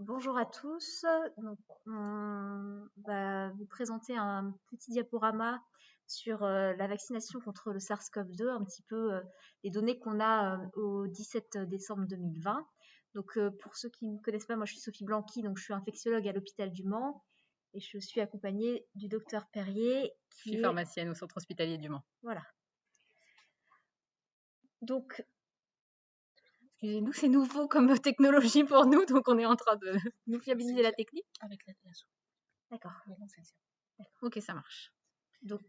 Bonjour à tous. Donc, on va vous présenter un petit diaporama sur la vaccination contre le SARS-CoV-2, un petit peu les données qu'on a au 17 décembre 2020. Donc, pour ceux qui ne me connaissent pas, moi je suis Sophie Blanqui, donc je suis infectiologue à l'hôpital du Mans et je suis accompagnée du docteur Perrier Je suis qui est... pharmacienne au centre hospitalier du Mans. Voilà. Donc, Excusez-nous, c'est nouveau comme technologie pour nous, donc on est en train de nous fiabiliser la technique. Avec la souris. d'accord. Ok, ça marche. Donc,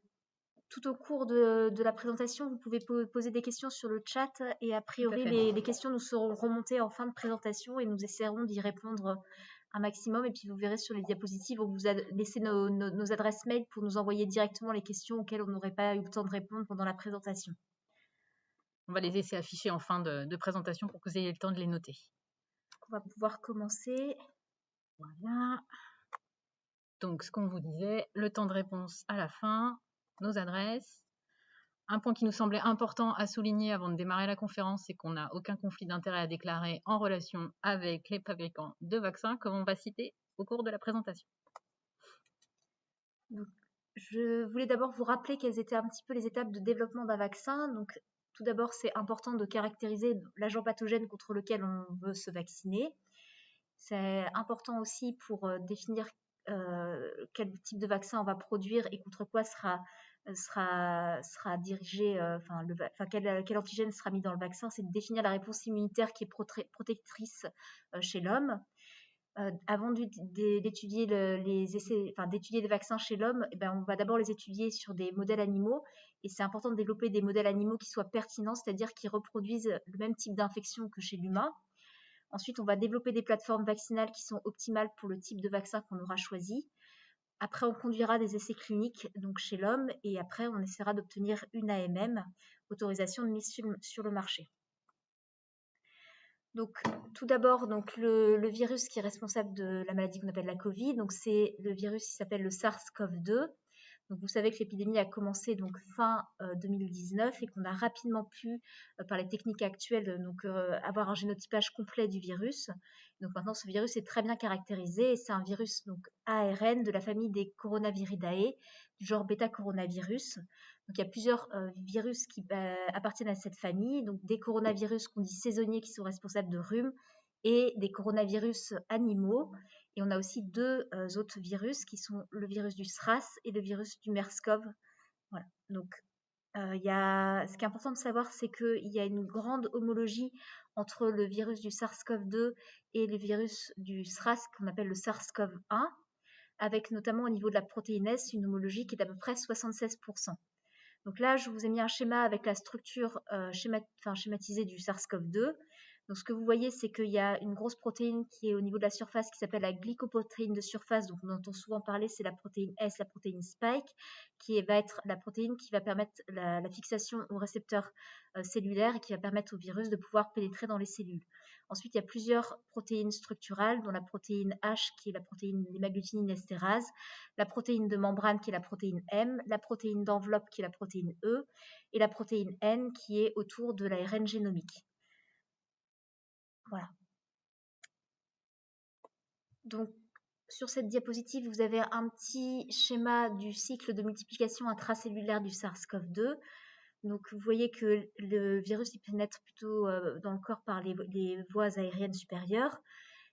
tout au cours de la présentation, vous pouvez poser des questions sur le chat et a priori, les questions nous seront remontées en fin de présentation et nous essaierons d'y répondre un maximum. Et puis, vous verrez sur les diapositives, on vous a laissé nos adresses mail pour nous envoyer directement les questions auxquelles on n'aurait pas eu le temps de répondre pendant la présentation. On va les laisser afficher en fin de présentation pour que vous ayez le temps de les noter. On va pouvoir commencer. Voilà. Donc, ce qu'on vous disait, le temps de réponse à la fin, nos adresses. Un point qui nous semblait important à souligner avant de démarrer la conférence, c'est qu'on n'a aucun conflit d'intérêt à déclarer en relation avec les fabricants de vaccins, comme on va citer au cours de la présentation. Donc, je voulais d'abord vous rappeler quelles étaient un petit peu les étapes de développement d'un vaccin. Donc, tout d'abord, c'est important de caractériser l'agent pathogène contre lequel on veut se vacciner. C'est important aussi pour définir quel type de vaccin on va produire et contre quoi sera dirigé, quel antigène sera mis dans le vaccin. C'est de définir la réponse immunitaire qui est protectrice chez l'homme. Avant d'étudier d'étudier les vaccins chez l'homme, on va d'abord les étudier sur des modèles animaux. Et c'est important de développer des modèles animaux qui soient pertinents, c'est-à-dire qui reproduisent le même type d'infection que chez l'humain. Ensuite, on va développer des plateformes vaccinales qui sont optimales pour le type de vaccin qu'on aura choisi. Après, on conduira des essais cliniques donc chez l'homme et après, on essaiera d'obtenir une AMM, autorisation de mise sur le marché. Donc, tout d'abord, donc le virus qui est responsable de la maladie qu'on appelle la Covid, donc c'est le virus qui s'appelle le SARS-CoV-2. Donc, vous savez que l'épidémie a commencé donc fin 2019 et qu'on a rapidement pu, par les techniques actuelles, avoir un génotypage complet du virus. Donc maintenant, ce virus est très bien caractérisé et c'est un virus donc ARN de la famille des Coronaviridae, du genre bêta-coronavirus. Donc il y a plusieurs virus qui appartiennent à cette famille, donc des coronavirus qu'on dit saisonniers qui sont responsables de rhume et des coronavirus animaux. Et on a aussi deux autres virus qui sont le virus du SRAS et le virus du MERS-CoV. Voilà. Donc, ce qui est important de savoir, c'est qu'il y a une grande homologie entre le virus du SARS-CoV-2 et le virus du SRAS qu'on appelle le SARS-CoV-1, avec notamment au niveau de la protéine S une homologie qui est d'à peu près 76%. Donc là, je vous ai mis un schéma avec la structure schématisée du SARS-CoV-2. Donc ce que vous voyez, c'est qu'il y a une grosse protéine qui est au niveau de la surface qui s'appelle la glycoprotéine de surface. Donc on entend souvent parler, c'est la protéine S, la protéine spike, qui va être la protéine qui va permettre la fixation au récepteur cellulaire et qui va permettre au virus de pouvoir pénétrer dans les cellules. Ensuite, il y a plusieurs protéines structurales, dont la protéine H, qui est la protéine l'hémagglutinine estérase, la protéine de membrane, qui est la protéine M, la protéine d'enveloppe, qui est la protéine E, et la protéine N, qui est autour de l'ARN génomique. Voilà. Donc, sur cette diapositive, vous avez un petit schéma du cycle de multiplication intracellulaire du SARS-CoV-2. Donc, vous voyez que le virus il pénètre plutôt dans le corps par les voies aériennes supérieures.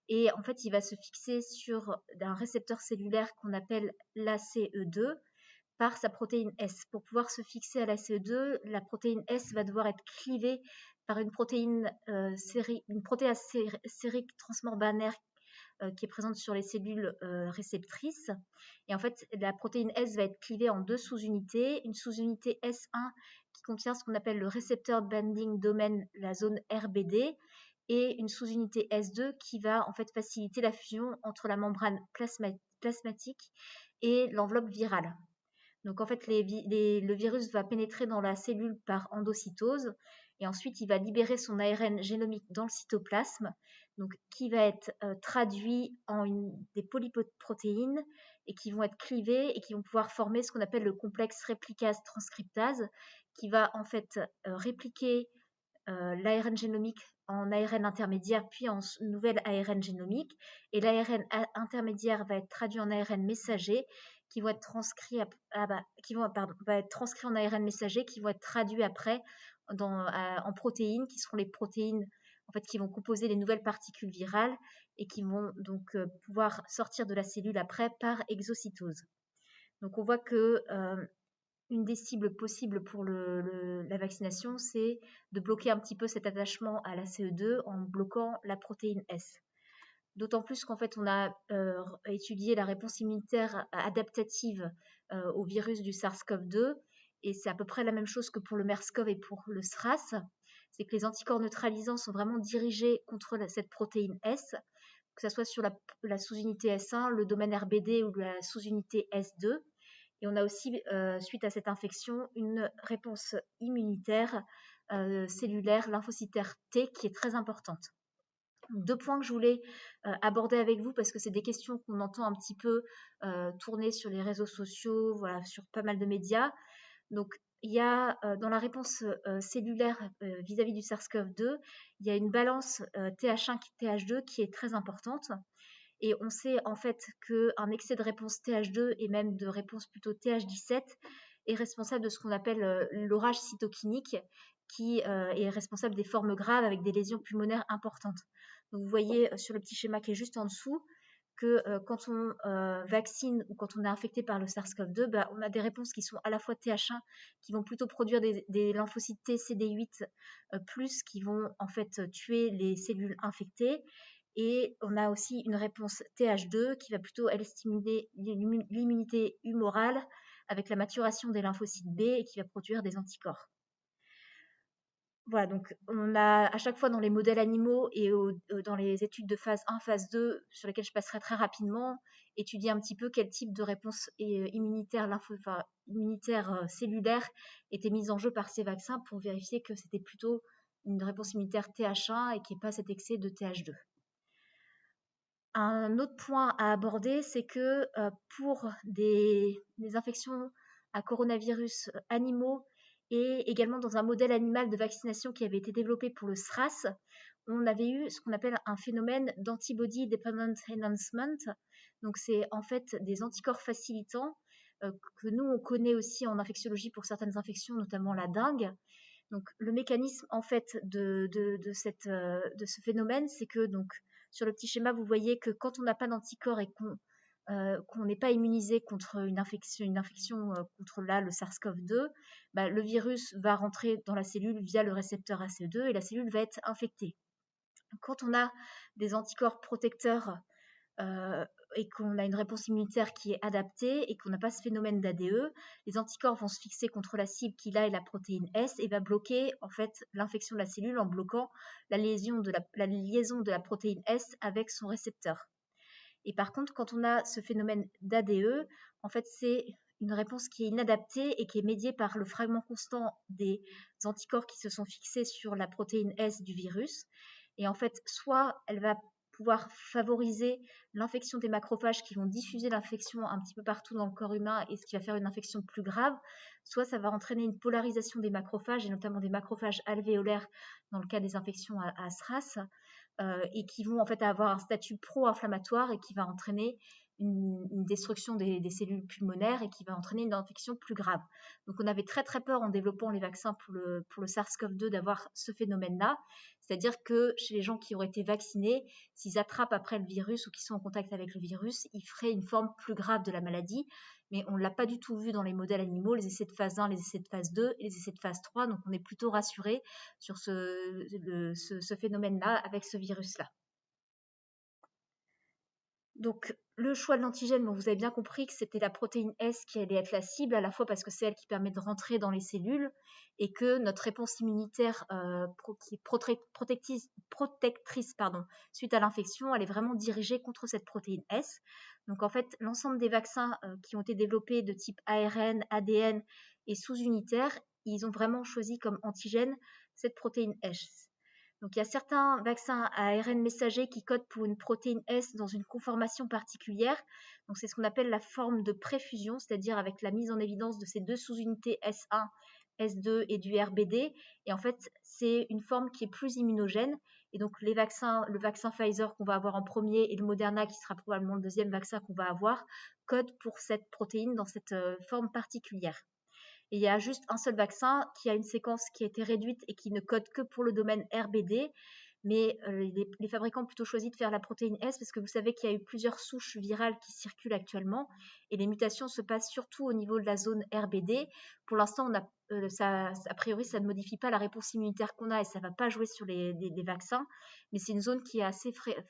Et en fait, il va se fixer sur un récepteur cellulaire qu'on appelle l'ACE2 par sa protéine S. Pour pouvoir se fixer à l'ACE2, la protéine S va devoir être clivée par une protéase sérique transmembranaire qui est présente sur les cellules réceptrices. Et en fait, la protéine S va être clivée en deux sous-unités. Une sous-unité S1 qui contient ce qu'on appelle le récepteur binding domain, la zone RBD, et une sous-unité S2 qui va en fait faciliter la fusion entre la membrane plasmatique et l'enveloppe virale. Donc en fait, le virus va pénétrer dans la cellule par endocytose et ensuite il va libérer son ARN génomique dans le cytoplasme, donc qui va être traduit en des polyprotéines et qui vont être clivées et qui vont pouvoir former ce qu'on appelle le complexe réplicase-transcriptase, qui va en fait répliquer l'ARN génomique en ARN intermédiaire, puis en nouvelle ARN génomique. Et l'ARN intermédiaire va être traduit en ARN messager, qui vont être transcrits, va être transcrit en ARN messager, qui vont être traduits après en protéines, qui seront les protéines en fait, qui vont composer les nouvelles particules virales et qui vont donc pouvoir sortir de la cellule après par exocytose. Donc on voit que une des cibles possibles pour la vaccination, c'est de bloquer un petit peu cet attachement à la CE2 en bloquant la protéine S. D'autant plus qu'en fait, on a étudié la réponse immunitaire adaptative au virus du SARS-CoV-2, et c'est à peu près la même chose que pour le MERS-CoV et pour le SRAS. C'est que les anticorps neutralisants sont vraiment dirigés contre cette protéine S, que ce soit sur la sous-unité S1, le domaine RBD ou la sous-unité S2. Et on a aussi, suite à cette infection, une réponse immunitaire cellulaire lymphocytaire T qui est très importante. 2 points que je voulais aborder avec vous parce que c'est des questions qu'on entend un petit peu tourner sur les réseaux sociaux, voilà, sur pas mal de médias. Donc, il y a dans la réponse cellulaire vis-à-vis du SARS-CoV-2, il y a une balance TH1-TH2 qui est très importante. Et on sait en fait qu'un excès de réponse TH2 et même de réponse plutôt TH17 est responsable de ce qu'on appelle l'orage cytokinique, qui est responsable des formes graves avec des lésions pulmonaires importantes. Donc vous voyez sur le petit schéma qui est juste en dessous que quand on vaccine ou quand on est infecté par le SARS-CoV-2, bah, on a des réponses qui sont à la fois TH1, qui vont plutôt produire des lymphocytes T CD8+, qui vont en fait tuer les cellules infectées. Et on a aussi une réponse TH2 qui va plutôt, elle, stimuler l'immunité humorale avec la maturation des lymphocytes B et qui va produire des anticorps. Voilà, donc on a à chaque fois dans les modèles animaux et dans les études de phase 1, phase 2, sur lesquelles je passerai très rapidement, étudier un petit peu quel type de réponse immunitaire, cellulaire était mise en jeu par ces vaccins pour vérifier que c'était plutôt une réponse immunitaire TH1 et qu'il n'y ait pas cet excès de TH2. Un autre point à aborder, c'est que pour des infections à coronavirus animaux et également dans un modèle animal de vaccination qui avait été développé pour le SRAS, on avait eu ce qu'on appelle un phénomène d'antibody dependent enhancement. Donc c'est en fait des anticorps facilitants que nous on connaît aussi en infectiologie pour certaines infections, notamment la dengue. Donc le mécanisme en fait de ce phénomène, c'est que donc sur le petit schéma, vous voyez que quand on n'a pas d'anticorps et qu'on n'est pas immunisé contre une infection contre le SARS-CoV-2, bah, le virus va rentrer dans la cellule via le récepteur ACE2 et la cellule va être infectée. Quand on a des anticorps protecteurs et qu'on a une réponse immunitaire qui est adaptée et qu'on n'a pas ce phénomène d'ADE, les anticorps vont se fixer contre la cible qui là est la protéine S et va bloquer en fait l'infection de la cellule en bloquant la liaison de la protéine S avec son récepteur. Et par contre, quand on a ce phénomène d'ADE, en fait c'est une réponse qui est inadaptée et qui est médiée par le fragment constant des anticorps qui se sont fixés sur la protéine S du virus. Et en fait, soit elle va pouvoir favoriser l'infection des macrophages qui vont diffuser l'infection un petit peu partout dans le corps humain et ce qui va faire une infection plus grave, soit ça va entraîner une polarisation des macrophages et notamment des macrophages alvéolaires dans le cas des infections à SRAS et qui vont en fait avoir un statut pro-inflammatoire et qui va entraîner une destruction des cellules pulmonaires et qui va entraîner une infection plus grave. Donc on avait très très peur en développant les vaccins pour le SARS-CoV-2 d'avoir ce phénomène-là, c'est-à-dire que chez les gens qui auraient été vaccinés, s'ils attrapent après le virus ou qui sont en contact avec le virus, ils feraient une forme plus grave de la maladie, mais on ne l'a pas du tout vu dans les modèles animaux, les essais de phase 1, les essais de phase 2 et les essais de phase 3, donc on est plutôt rassuré sur ce phénomène-là avec ce virus-là. Donc, le choix de l'antigène, bon, vous avez bien compris que c'était la protéine S qui allait être la cible, à la fois parce que c'est elle qui permet de rentrer dans les cellules et que notre réponse immunitaire qui est protectrice suite à l'infection, elle est vraiment dirigée contre cette protéine S. Donc, en fait, l'ensemble des vaccins qui ont été développés de type ARN, ADN et sous-unitaires, ils ont vraiment choisi comme antigène cette protéine S. Donc, il y a certains vaccins à ARN messager qui codent pour une protéine S dans une conformation particulière. Donc, c'est ce qu'on appelle la forme de préfusion, c'est-à-dire avec la mise en évidence de ces deux sous-unités S1, S2 et du RBD. Et en fait, c'est une forme qui est plus immunogène Et donc le vaccin Pfizer qu'on va avoir en premier et le Moderna qui sera probablement le deuxième vaccin qu'on va avoir, code pour cette protéine dans cette forme particulière. Et il y a juste un seul vaccin qui a une séquence qui a été réduite et qui ne code que pour le domaine RBD. Mais les fabricants ont plutôt choisi de faire la protéine S parce que vous savez qu'il y a eu plusieurs souches virales qui circulent actuellement et les mutations se passent surtout au niveau de la zone RBD. Pour l'instant, a priori, ça ne modifie pas la réponse immunitaire qu'on a et ça ne va pas jouer sur les vaccins. Mais c'est une zone qui est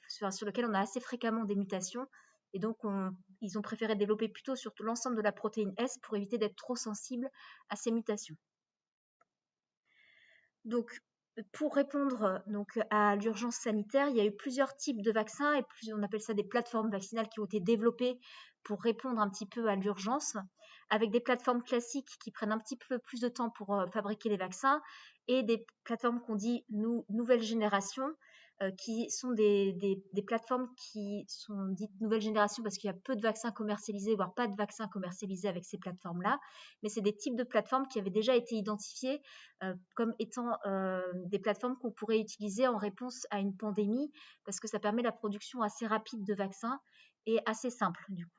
sur laquelle on a assez fréquemment des mutations. Et donc, ils ont préféré développer plutôt sur l'ensemble de la protéine S pour éviter d'être trop sensible à ces mutations. Donc, pour répondre à l'urgence sanitaire, il y a eu plusieurs types de vaccins et on appelle ça des plateformes vaccinales qui ont été développées pour répondre un petit peu à l'urgence, avec des plateformes classiques qui prennent un petit peu plus de temps pour fabriquer les vaccins et des plateformes qu'on dit nouvelle génération, qui sont des plateformes qui sont dites nouvelle génération parce qu'il y a peu de vaccins commercialisés, voire pas de vaccins commercialisés avec ces plateformes-là. Mais c'est des types de plateformes qui avaient déjà été identifiées comme étant des plateformes qu'on pourrait utiliser en réponse à une pandémie parce que ça permet la production assez rapide de vaccins et assez simple du coup.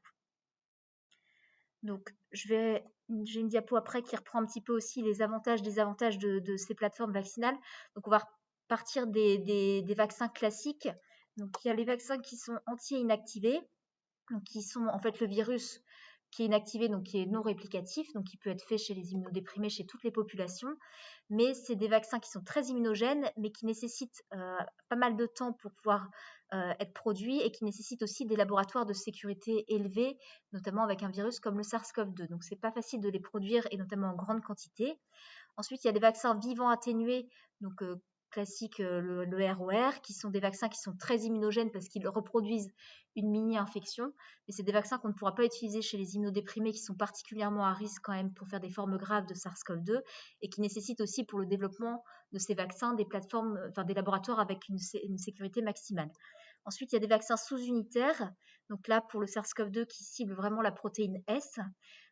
Donc, j'ai une diapo après qui reprend un petit peu aussi les avantages, désavantages de ces plateformes vaccinales. Donc, on va partir des vaccins classiques. Donc, il y a les vaccins qui sont entiers inactivés, donc qui sont en fait le virus qui est inactivé, donc qui est non réplicatif, donc qui peut être fait chez les immunodéprimés, chez toutes les populations. Mais c'est des vaccins qui sont très immunogènes, mais qui nécessitent pas mal de temps pour pouvoir être produits et qui nécessitent aussi des laboratoires de sécurité élevés, notamment avec un virus comme le SARS-CoV-2. Donc, c'est pas facile de les produire et notamment en grande quantité. Ensuite, il y a des vaccins vivants atténués, donc classique le ROR, qui sont des vaccins qui sont très immunogènes parce qu'ils reproduisent une mini-infection. Mais c'est des vaccins qu'on ne pourra pas utiliser chez les immunodéprimés qui sont particulièrement à risque quand même pour faire des formes graves de SARS-CoV-2 et qui nécessitent aussi pour le développement de ces vaccins des plateformes, des laboratoires avec une sécurité maximale. Ensuite, il y a des vaccins sous-unitaires. Donc là, pour le SARS-CoV-2 qui cible vraiment la protéine S.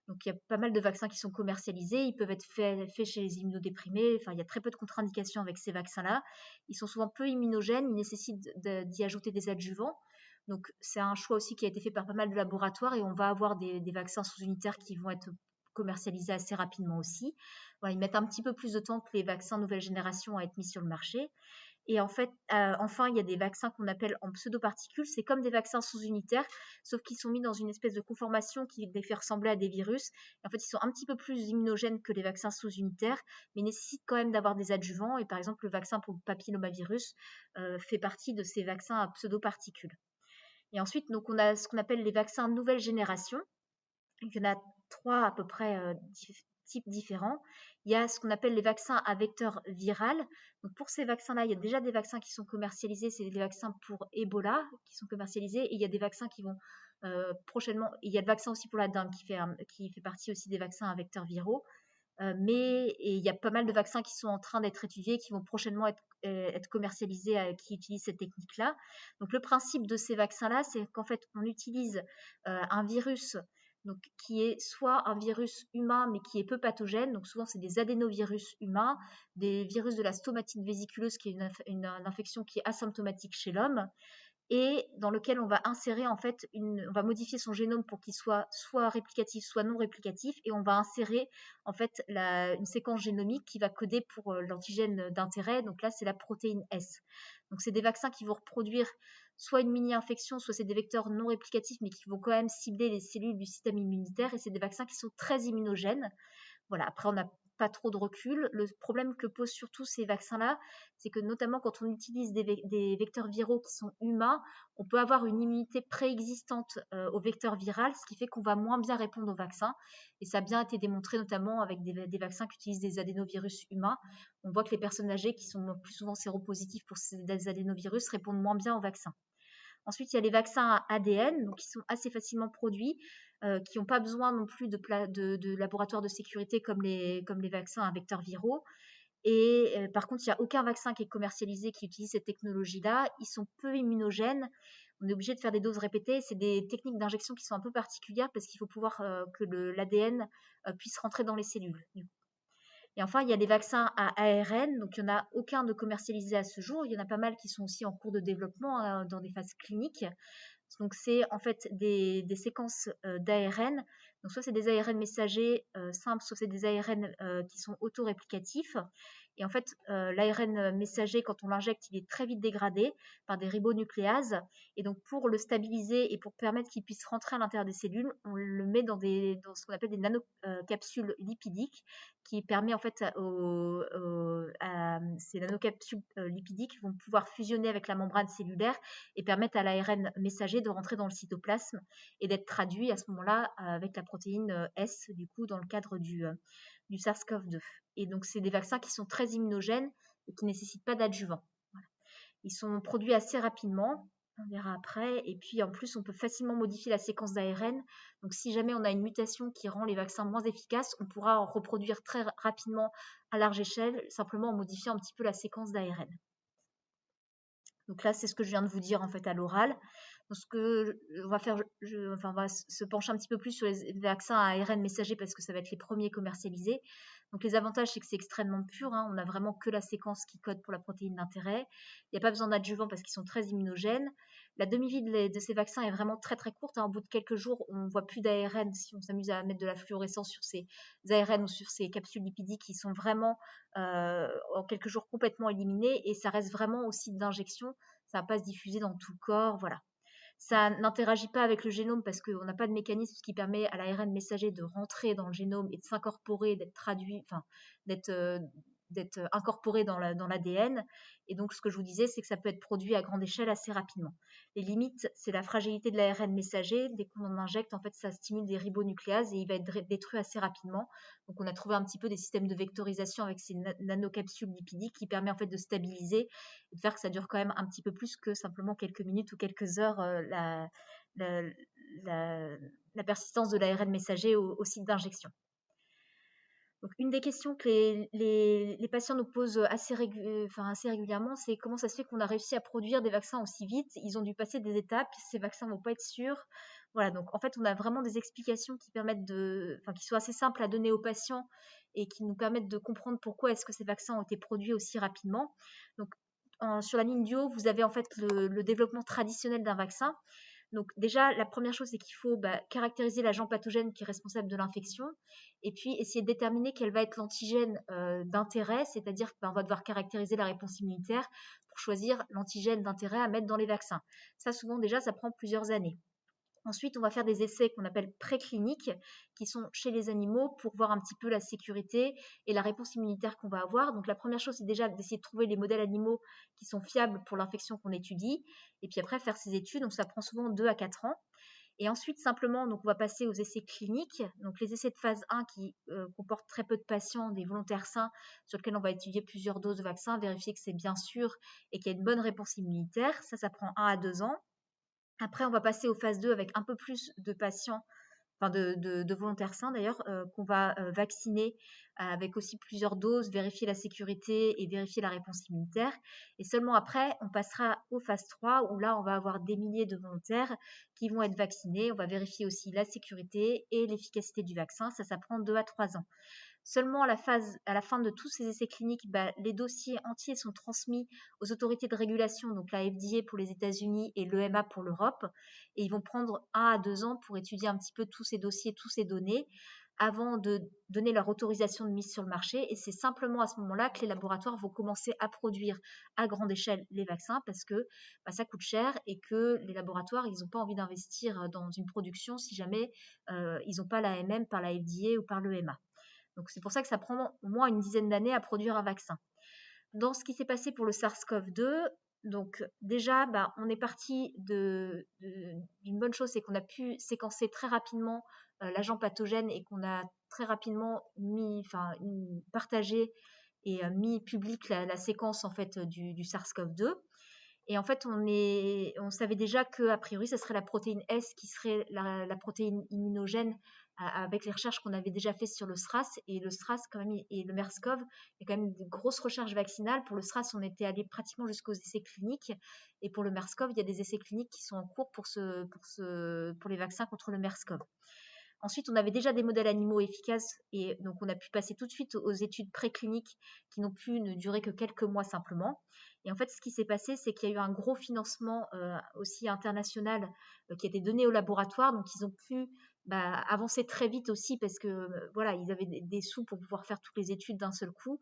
Donc, il y a pas mal de vaccins qui sont commercialisés. Ils peuvent être faits chez les immunodéprimés. Enfin, il y a très peu de contre-indications avec ces vaccins-là. Ils sont souvent peu immunogènes. Ils nécessitent d'y ajouter des adjuvants. Donc, c'est un choix aussi qui a été fait par pas mal de laboratoires et on va avoir des vaccins sous-unitaires qui vont être commercialisés assez rapidement aussi. Voilà, ils mettent un petit peu plus de temps que les vaccins nouvelle génération à être mis sur le marché. Et en fait, enfin, il y a des vaccins qu'on appelle en pseudoparticules. C'est comme des vaccins sous-unitaires, sauf qu'ils sont mis dans une espèce de conformation qui les fait ressembler à des virus. Et en fait, ils sont un petit peu plus immunogènes que les vaccins sous-unitaires, mais nécessitent quand même d'avoir des adjuvants. Et par exemple, le vaccin pour le papillomavirus fait partie de ces vaccins à pseudoparticules. Et ensuite, donc, on a ce qu'on appelle les vaccins nouvelle génération. Il y en a 3 à peu près types différents. Il y a ce qu'on appelle les vaccins à vecteur viral. Donc pour ces vaccins-là, il y a déjà des vaccins qui sont commercialisés. C'est des vaccins pour Ebola qui sont commercialisés. Et il y a des vaccins qui vont prochainement... Il y a le vaccin aussi pour la dengue qui fait partie aussi des vaccins à vecteurs viraux. Mais il y a pas mal de vaccins qui sont en train d'être étudiés, qui vont prochainement être commercialisés, qui utilisent cette technique-là. Donc le principe de ces vaccins-là, c'est qu'en fait, on utilise un virus donc, qui est soit un virus humain mais qui est peu pathogène, donc souvent c'est des adénovirus humains, des virus de la stomatite vésiculeuse qui est une infection qui est asymptomatique chez l'homme, et dans lequel on va insérer en fait on va modifier son génome pour qu'il soit réplicatif, soit non réplicatif, et on va insérer en fait une séquence génomique qui va coder pour l'antigène d'intérêt. Donc là, c'est la protéine S. Donc c'est des vaccins qui vont reproduire soit une mini-infection, soit c'est des vecteurs non réplicatifs, mais qui vont quand même cibler les cellules du système immunitaire, et c'est des vaccins qui sont très immunogènes. Voilà, après, on n'a pas trop de recul. Le problème que posent surtout ces vaccins-là, c'est que notamment quand on utilise des vecteurs viraux qui sont humains, on peut avoir une immunité préexistante au vecteur viral, ce qui fait qu'on va moins bien répondre aux vaccins. Et ça a bien été démontré notamment avec des vaccins qui utilisent des adénovirus humains. On voit que les personnes âgées qui sont plus souvent séropositifs pour ces adénovirus répondent moins bien aux vaccins. Ensuite, il y a les vaccins à ADN, donc qui sont assez facilement produits, qui n'ont pas besoin non plus de laboratoires de sécurité comme les vaccins à vecteurs viraux. Et par contre, il n'y a aucun vaccin qui est commercialisé qui utilise cette technologie-là. Ils sont peu immunogènes. On est obligé de faire des doses répétées. C'est des techniques d'injection qui sont un peu particulières parce qu'il faut pouvoir que l'ADN puisse rentrer dans les cellules. Et enfin, il y a les vaccins à ARN, donc il n'y en a aucun de commercialisé à ce jour. Il y en a pas mal qui sont aussi en cours de développement dans des phases cliniques. Donc, c'est en fait des séquences d'ARN. Donc, soit c'est des ARN messagers simples, soit c'est des ARN qui sont autoréplicatifs. Et en fait, l'ARN messager, quand on l'injecte, il est très vite dégradé par des ribonucléases. Et donc, pour le stabiliser et pour permettre qu'il puisse rentrer à l'intérieur des cellules, on le met dans ce qu'on appelle des nanocapsules lipidiques qui permet en fait à ces nanocapsules lipidiques vont pouvoir fusionner avec la membrane cellulaire et permettre à l'ARN messager de rentrer dans le cytoplasme et d'être traduit à ce moment-là avec la protéine S, du coup, dans le cadre du SARS-CoV-2. Et donc, c'est des vaccins qui sont très immunogènes et qui ne nécessitent pas d'adjuvant. Voilà. Ils sont produits assez rapidement, on verra après. Et puis, en plus, on peut facilement modifier la séquence d'ARN. Donc, si jamais on a une mutation qui rend les vaccins moins efficaces, on pourra en reproduire très rapidement à large échelle, simplement en modifiant un petit peu la séquence d'ARN. Donc là, c'est ce que je viens de vous dire en fait à l'oral. Donc ce que on va faire, on va se pencher un petit peu plus sur les vaccins à ARN messager parce que ça va être les premiers commercialisés. Donc les avantages, c'est que c'est extrêmement pur. On n'a vraiment que la séquence qui code pour la protéine d'intérêt. Il n'y a pas besoin d'adjuvant parce qu'ils sont très immunogènes. La demi-vie de ces vaccins est vraiment très très courte. Au bout de quelques jours, on ne voit plus d'ARN si on s'amuse à mettre de la fluorescence sur ces ARN ou sur ces capsules lipidiques qui sont vraiment en quelques jours complètement éliminés et ça reste vraiment au site d'injection. Ça ne va pas se diffuser dans tout le corps. Voilà. Ça n'interagit pas avec le génome parce qu'on n'a pas de mécanisme qui permet à l'ARN messager de rentrer dans le génome et de s'incorporer, d'être traduit, enfin, d'être incorporé dans l'ADN. Et donc, ce que je vous disais, c'est que ça peut être produit à grande échelle assez rapidement. Les limites, c'est la fragilité de l'ARN messager. Dès qu'on en injecte, en fait, ça stimule des ribonucléases et il va être détruit assez rapidement. Donc, on a trouvé un petit peu des systèmes de vectorisation avec ces nanocapsules lipidiques qui permet en fait de stabiliser et de faire que ça dure quand même un petit peu plus que simplement quelques minutes ou quelques heures la persistance de l'ARN messager au site d'injection. Donc, une des questions que les patients nous posent assez régulièrement, c'est comment ça se fait qu'on a réussi à produire des vaccins aussi vite. Ils ont dû passer des étapes, ces vaccins ne vont pas être sûrs. Voilà, donc en fait, on a vraiment des explications qui sont assez simples à donner aux patients et qui nous permettent de comprendre pourquoi est-ce que ces vaccins ont été produits aussi rapidement. Donc, sur la ligne du haut, vous avez en fait le développement traditionnel d'un vaccin. Donc déjà, la première chose, c'est qu'il faut caractériser l'agent pathogène qui est responsable de l'infection et puis essayer de déterminer quel va être l'antigène d'intérêt, c'est-à-dire qu'on va devoir caractériser la réponse immunitaire pour choisir l'antigène d'intérêt à mettre dans les vaccins. Ça, souvent, déjà, ça prend plusieurs années. Ensuite, on va faire des essais qu'on appelle précliniques, qui sont chez les animaux pour voir un petit peu la sécurité et la réponse immunitaire qu'on va avoir. Donc, la première chose, c'est déjà d'essayer de trouver les modèles animaux qui sont fiables pour l'infection qu'on étudie. Et puis après, faire ces études. Donc, ça prend souvent 2 à 4 ans. Et ensuite, simplement, donc, on va passer aux essais cliniques. Donc, les essais de phase 1 qui comportent très peu de patients, des volontaires sains, sur lesquels on va étudier plusieurs doses de vaccins, vérifier que c'est bien sûr et qu'il y a une bonne réponse immunitaire. Ça prend 1 à 2 ans. Après, on va passer aux phases 2 avec un peu plus de patients, enfin de volontaires sains d'ailleurs, qu'on va vacciner avec aussi plusieurs doses, vérifier la sécurité et vérifier la réponse immunitaire. Et seulement après, on passera aux phases 3 où là, on va avoir des milliers de volontaires qui vont être vaccinés. On va vérifier aussi la sécurité et l'efficacité du vaccin. Ça prend 2 à 3 ans. Seulement à la fin de tous ces essais cliniques, les dossiers entiers sont transmis aux autorités de régulation, donc la FDA pour les États-Unis et l'EMA pour l'Europe. Et ils vont prendre 1 à 2 ans pour étudier un petit peu tous ces dossiers, toutes ces données, avant de donner leur autorisation de mise sur le marché. Et c'est simplement à ce moment-là que les laboratoires vont commencer à produire à grande échelle les vaccins parce que ça coûte cher et que les laboratoires, ils n'ont pas envie d'investir dans une production si jamais ils n'ont pas l'AMM par la FDA ou par l'EMA. Donc, c'est pour ça que ça prend au moins une dizaine d'années à produire un vaccin. Dans ce qui s'est passé pour le SARS-CoV-2, donc déjà, on est parti d'une bonne chose, c'est qu'on a pu séquencer très rapidement l'agent pathogène et qu'on a très rapidement partagé et mis public la séquence en fait du SARS-CoV-2. Et en fait, on savait déjà qu'a priori, ce serait la protéine S qui serait la protéine immunogène avec les recherches qu'on avait déjà faites sur le SRAS. Et le SRAS quand même, et le MERS-CoV, il y a quand même de grosses recherches vaccinales. Pour le SRAS, on était allé pratiquement jusqu'aux essais cliniques. Et pour le MERS-CoV, il y a des essais cliniques qui sont en cours pour les vaccins contre le MERS-CoV. Ensuite, on avait déjà des modèles animaux efficaces et donc on a pu passer tout de suite aux études précliniques qui n'ont pu ne durer que quelques mois simplement. Et en fait, ce qui s'est passé, c'est qu'il y a eu un gros financement aussi international qui a été donné au laboratoire. Donc, ils ont pu avancer très vite aussi parce que voilà, ils avaient des sous pour pouvoir faire toutes les études d'un seul coup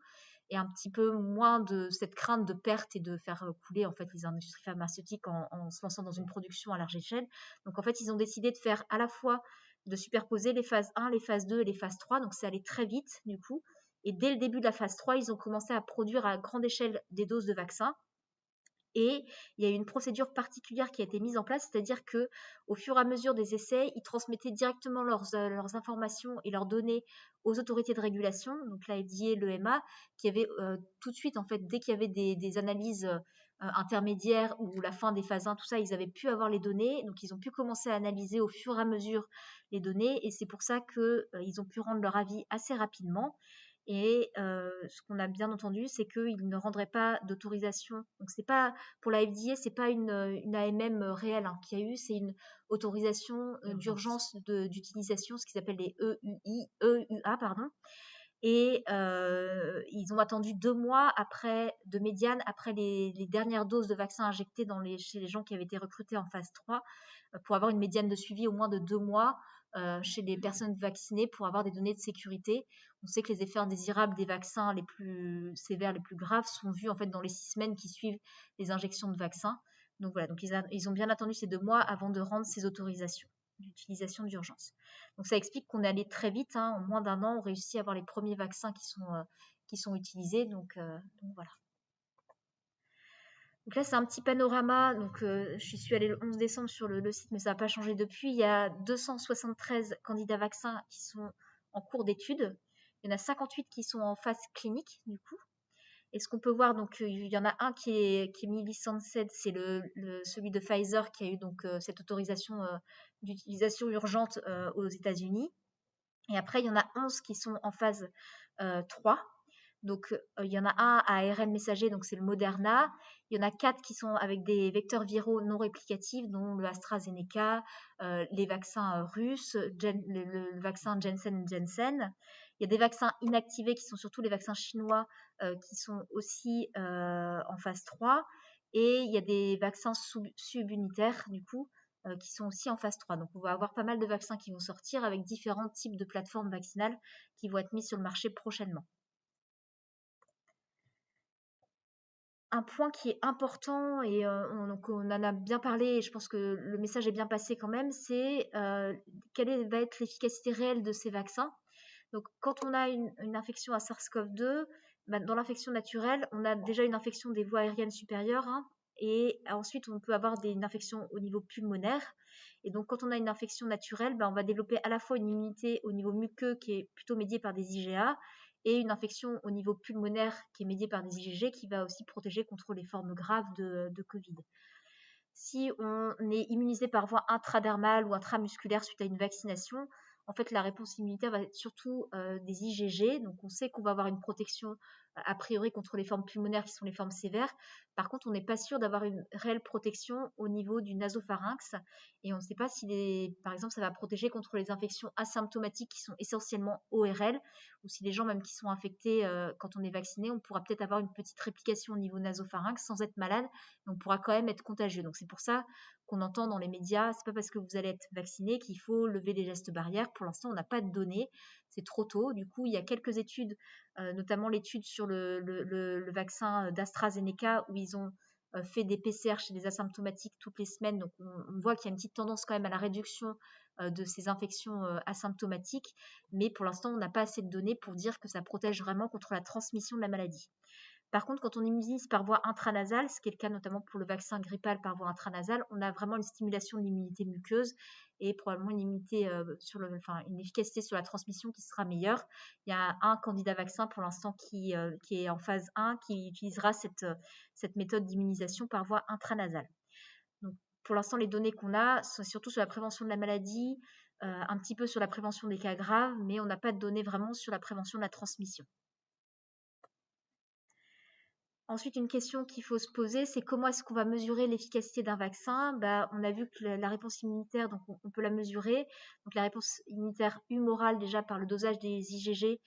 et un petit peu moins de cette crainte de perte et de faire couler en fait les industries pharmaceutiques en se lançant dans une production à large échelle. Donc en fait, ils ont décidé de faire à la fois de superposer les phases 1, les phases 2 et les phases 3. Donc c'est allé très vite du coup. Et dès le début de la phase 3, ils ont commencé à produire à grande échelle des doses de vaccins. Et il y a eu une procédure particulière qui a été mise en place, c'est-à-dire que au fur et à mesure des essais, ils transmettaient directement leurs informations et leurs données aux autorités de régulation, donc la FDA, l'EMA, qui avait tout de suite, en fait, dès qu'il y avait des analyses intermédiaires ou la fin des phases 1, tout ça, ils avaient pu avoir les données, donc ils ont pu commencer à analyser au fur et à mesure les données, et c'est pour ça qu'ils ont pu rendre leur avis assez rapidement. Et ce qu'on a bien entendu, c'est qu'ils ne rendraient pas d'autorisation. Donc c'est pas pour la FDA, c'est pas une AMM réelle qu'il y a eu, c'est une autorisation d'urgence d'utilisation, ce qu'ils appellent les EUA, pardon. Et ils ont attendu 2 mois après, de médiane, après les dernières doses de vaccins injectées chez les gens qui avaient été recrutés en phase 3, pour avoir une médiane de suivi au moins de 2 mois chez les personnes vaccinées pour avoir des données de sécurité. On sait que les effets indésirables des vaccins les plus sévères, les plus graves, sont vus en fait dans les 6 semaines qui suivent les injections de vaccins. Donc voilà, donc ils ont bien attendu ces 2 mois avant de rendre ces autorisations d'utilisation d'urgence. Donc ça explique qu'on est allé très vite, en moins d'1 an, on réussit à avoir les premiers vaccins qui sont utilisés. Donc voilà. Donc là, c'est un petit panorama. Donc, je suis allée le 11 décembre sur le site, mais ça n'a pas changé depuis. Il y a 273 candidats vaccins qui sont en cours d'étude. Il y en a 58 qui sont en phase clinique, du coup. Et ce qu'on peut voir, donc, il y en a un qui est mi-licencé, c'est celui de Pfizer qui a eu donc cette autorisation d'utilisation urgente aux États-Unis. Et après, il y en a 11 qui sont en phase 3. Donc, il y en a un à ARN messager, donc c'est le Moderna. Il y en a 4 qui sont avec des vecteurs viraux non réplicatifs, dont le AstraZeneca, les vaccins russes, le vaccin Janssen. Il y a des vaccins inactivés qui sont surtout les vaccins chinois qui sont aussi en phase 3. Et il y a des vaccins subunitaires, du coup, qui sont aussi en phase 3. Donc, on va avoir pas mal de vaccins qui vont sortir avec différents types de plateformes vaccinales qui vont être mis sur le marché prochainement. Un point qui est important et on en a bien parlé et je pense que le message est bien passé quand même, c'est quelle va être l'efficacité réelle de ces vaccins. Donc, quand on a une infection à SARS-CoV-2, dans l'infection naturelle, on a déjà une infection des voies aériennes supérieures et ensuite on peut avoir une infection au niveau pulmonaire. Et donc, quand on a une infection naturelle, on va développer à la fois une immunité au niveau muqueux qui est plutôt médiée par des IgA et une infection au niveau pulmonaire qui est médiée par des IgG qui va aussi protéger contre les formes graves de Covid. Si on est immunisé par voie intradermale ou intramusculaire suite à une vaccination, en fait, la réponse immunitaire va être surtout des IgG. Donc, on sait qu'on va avoir une protection a priori contre les formes pulmonaires qui sont les formes sévères. Par contre, on n'est pas sûr d'avoir une réelle protection au niveau du nasopharynx. Et on ne sait pas si, par exemple, ça va protéger contre les infections asymptomatiques qui sont essentiellement ORL, ou si les gens même qui sont infectés quand on est vacciné, on pourra peut-être avoir une petite réplication au niveau nasopharynx sans être malade, mais on pourra quand même être contagieux. Donc, c'est pour ça qu'on entend dans les médias, c'est pas parce que vous allez être vacciné qu'il faut lever les gestes barrières. Pour l'instant, on n'a pas de données, c'est trop tôt. Du coup, il y a quelques études, notamment l'étude sur le vaccin d'AstraZeneca, où ils ont fait des PCR chez des asymptomatiques toutes les semaines. Donc, on voit qu'il y a une petite tendance quand même à la réduction de ces infections asymptomatiques. Mais pour l'instant, on n'a pas assez de données pour dire que ça protège vraiment contre la transmission de la maladie. Par contre, quand on immunise par voie intranasale, ce qui est le cas notamment pour le vaccin grippal par voie intranasale, on a vraiment une stimulation de l'immunité muqueuse et probablement une immunité une efficacité sur la transmission qui sera meilleure. Il y a un candidat vaccin pour l'instant qui est en phase 1 qui utilisera cette méthode d'immunisation par voie intranasale. Donc, pour l'instant, les données qu'on a sont surtout sur la prévention de la maladie, un petit peu sur la prévention des cas graves, mais on n'a pas de données vraiment sur la prévention de la transmission. Ensuite, une question qu'il faut se poser, c'est comment est-ce qu'on va mesurer l'efficacité d'un vaccin? On a vu que la réponse immunitaire, donc on peut la mesurer. Donc la réponse immunitaire humorale déjà par le dosage des IgG,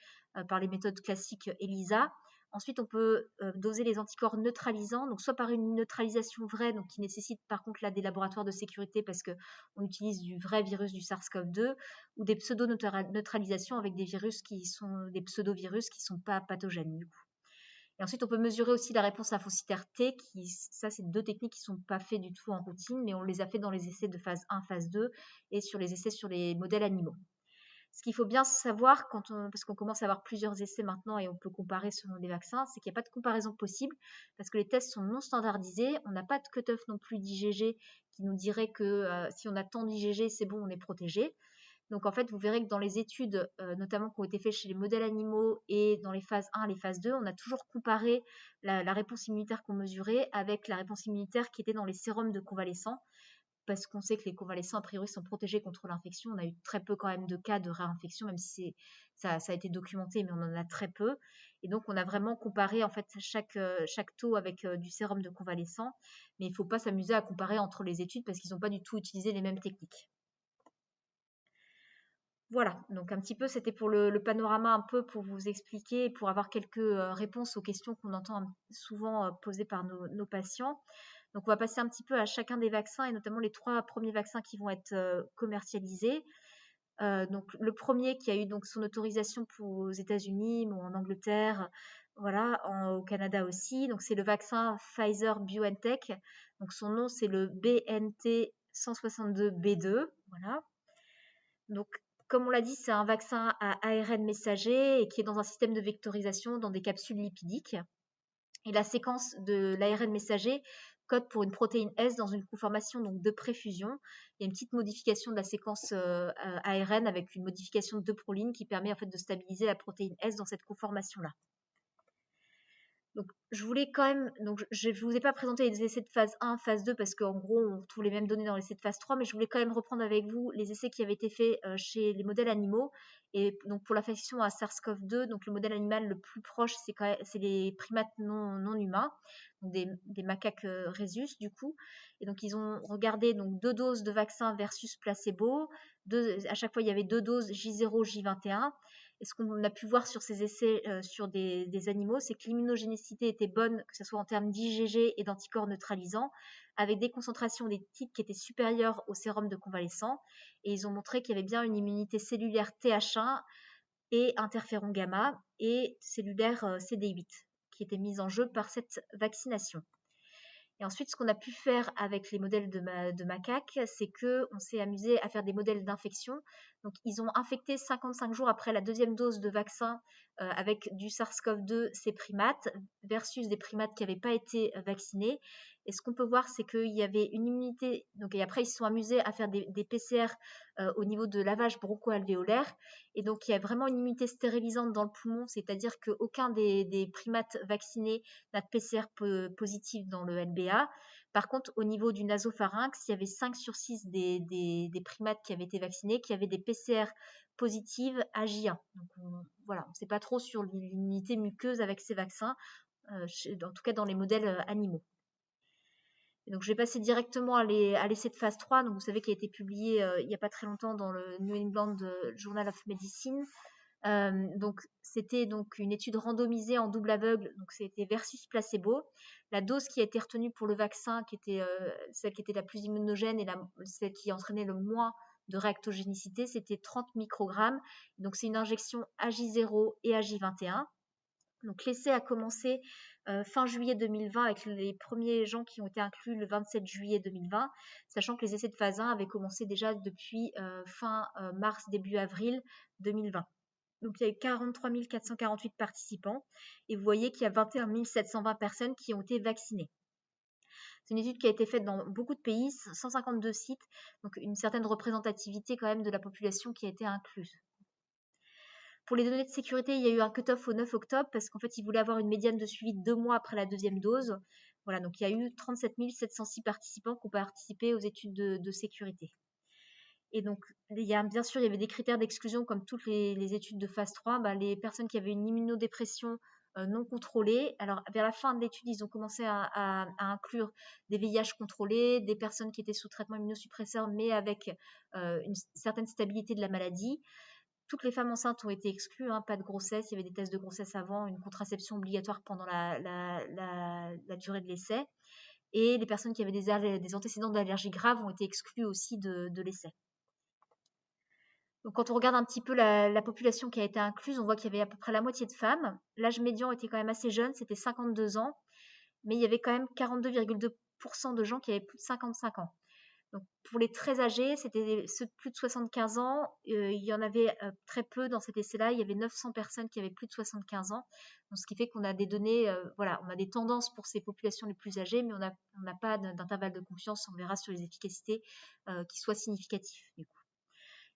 par les méthodes classiques ELISA. Ensuite, on peut doser les anticorps neutralisants, donc soit par une neutralisation vraie, donc qui nécessite par contre là des laboratoires de sécurité parce qu'on utilise du vrai virus du SARS-CoV-2, ou des pseudo-neutralisations avec des virus qui sont des pseudovirus qui ne sont pas pathogènes du coup. Et ensuite, on peut mesurer aussi la réponse lymphocytaire T, ça, c'est 2 techniques qui ne sont pas faites du tout en routine, mais on les a fait dans les essais de phase 1, phase 2 et sur les essais sur les modèles animaux. Ce qu'il faut bien savoir, parce qu'on commence à avoir plusieurs essais maintenant et on peut comparer selon les vaccins, c'est qu'il n'y a pas de comparaison possible parce que les tests sont non standardisés. On n'a pas de cut-off non plus d'IgG qui nous dirait que si on a tant d'IgG, c'est bon, on est protégé. Donc en fait, vous verrez que dans les études, notamment qui ont été faites chez les modèles animaux et dans les phases 1 et les phases 2, on a toujours comparé la réponse immunitaire qu'on mesurait avec la réponse immunitaire qui était dans les sérums de convalescents, parce qu'on sait que les convalescents, a priori, sont protégés contre l'infection. On a eu très peu quand même de cas de réinfection, même si ça a été documenté, mais on en a très peu. Et donc, on a vraiment comparé en fait chaque taux avec du sérum de convalescents, mais il ne faut pas s'amuser à comparer entre les études parce qu'ils n'ont pas du tout utilisé les mêmes techniques. Voilà, donc un petit peu, c'était pour le panorama un peu pour vous expliquer, pour avoir quelques réponses aux questions qu'on entend souvent posées par nos patients. Donc on va passer un petit peu à chacun des vaccins et notamment les 3 premiers vaccins qui vont être commercialisés. Donc le premier qui a eu donc son autorisation aux États-Unis, en Angleterre, voilà, au Canada aussi. Donc c'est le vaccin Pfizer-BioNTech. Donc son nom c'est le BNT 162B2, voilà. Donc, comme on l'a dit, c'est un vaccin à ARN messager et qui est dans un système de vectorisation dans des capsules lipidiques. Et la séquence de l'ARN messager code pour une protéine S dans une conformation donc de préfusion. Il y a une petite modification de la séquence ARN avec une modification de 2 prolines qui permet en fait de stabiliser la protéine S dans cette conformation-là. Donc, je voulais quand même, donc je ne vous ai pas présenté les essais de phase 1, phase 2 parce qu'en gros, on retrouve les mêmes données dans les essais de phase 3, mais je voulais quand même reprendre avec vous les essais qui avaient été faits chez les modèles animaux. Et donc, pour l'affection à SARS-CoV-2, donc le modèle animal le plus proche, c'est les primates non humains, donc des macaques rhésus du coup. Et donc, ils ont regardé donc 2 doses de vaccin versus placebo. À chaque fois, il y avait 2 doses J0, J21. Et ce qu'on a pu voir sur ces essais sur des animaux, c'est que l'immunogénicité était bonne, que ce soit en termes d'IgG et d'anticorps neutralisants, avec des concentrations des titres qui étaient supérieures au sérum de convalescent. Et ils ont montré qu'il y avait bien une immunité cellulaire TH1 et interféron gamma et cellulaire CD8 qui était mise en jeu par cette vaccination. Et ensuite, ce qu'on a pu faire avec les modèles de macaques, c'est qu'on s'est amusé à faire des modèles d'infection. Donc, ils ont infecté 55 jours après la 2e dose de vaccin avec du SARS-CoV-2 ces primates versus des primates qui n'avaient pas été vaccinés. Et ce qu'on peut voir, c'est qu'il y avait une immunité. Donc, et après, ils se sont amusés à faire des PCR au niveau de lavage broncho-alvéolaire. Et donc, il y a vraiment une immunité stérilisante dans le poumon, c'est-à-dire qu'aucun des primates vaccinés n'a de PCR positif dans le LBA. Par contre, au niveau du nasopharynx, il y avait 5 sur 6 des primates qui avaient été vaccinés qui avaient des PCR positives à J1. Donc, voilà, on ne sait pas trop sur l'immunité muqueuse avec ces vaccins, en tout cas dans les modèles animaux. Et donc, je vais passer directement à l'essai de phase 3. Donc, vous savez qu'il a été publié il n'y a pas très longtemps dans le New England Journal of Medicine. Donc, c'était donc une étude randomisée en double aveugle, donc c'était versus placebo. La dose qui a été retenue pour le vaccin, qui était celle qui était la plus immunogène et celle qui entraînait le moins de réactogénicité, c'était 30 microgrammes. Donc, c'est une injection AJ0 et AJ21. Donc, l'essai a commencé fin juillet 2020 avec les premiers gens qui ont été inclus le 27 juillet 2020, sachant que les essais de phase 1 avaient commencé déjà depuis fin mars, début avril 2020. Donc, il y a eu 43 448 participants et vous voyez qu'il y a 21 720 personnes qui ont été vaccinées. C'est une étude qui a été faite dans beaucoup de pays, 152 sites, donc une certaine représentativité quand même de la population qui a été incluse. Pour les données de sécurité, il y a eu un cut-off au 9 octobre parce qu'en fait, ils voulaient avoir une médiane de suivi de 2 mois après la 2e dose. Voilà, donc il y a eu 37 706 participants qui ont participé aux études de sécurité. Et donc, bien sûr, il y avait des critères d'exclusion comme toutes les études de phase 3. Les personnes qui avaient une immunodépression non contrôlés. Alors, vers la fin de l'étude, ils ont commencé à inclure des VIH contrôlés, des personnes qui étaient sous traitement immunosuppresseur, mais avec une certaine stabilité de la maladie. Toutes les femmes enceintes ont été exclues, hein, pas de grossesse, il y avait des tests de grossesse avant, une contraception obligatoire pendant la durée de l'essai. Et les personnes qui avaient des antécédents d'allergie grave ont été exclues aussi de l'essai. Donc, quand on regarde un petit peu la population qui a été incluse, on voit qu'il y avait à peu près la moitié de femmes. L'âge médian était quand même assez jeune, c'était 52 ans, mais il y avait quand même 42,2% de gens qui avaient plus de 55 ans. Donc, pour les très âgés, c'était ceux de plus de 75 ans. Il y en avait très peu dans cet essai-là. Il y avait 900 personnes qui avaient plus de 75 ans. Donc, ce qui fait qu'on a des données, voilà, on a des tendances pour ces populations les plus âgées, mais on n'a pas d'intervalle de confiance. On verra sur les efficacités qui soient significatifs. Du coup.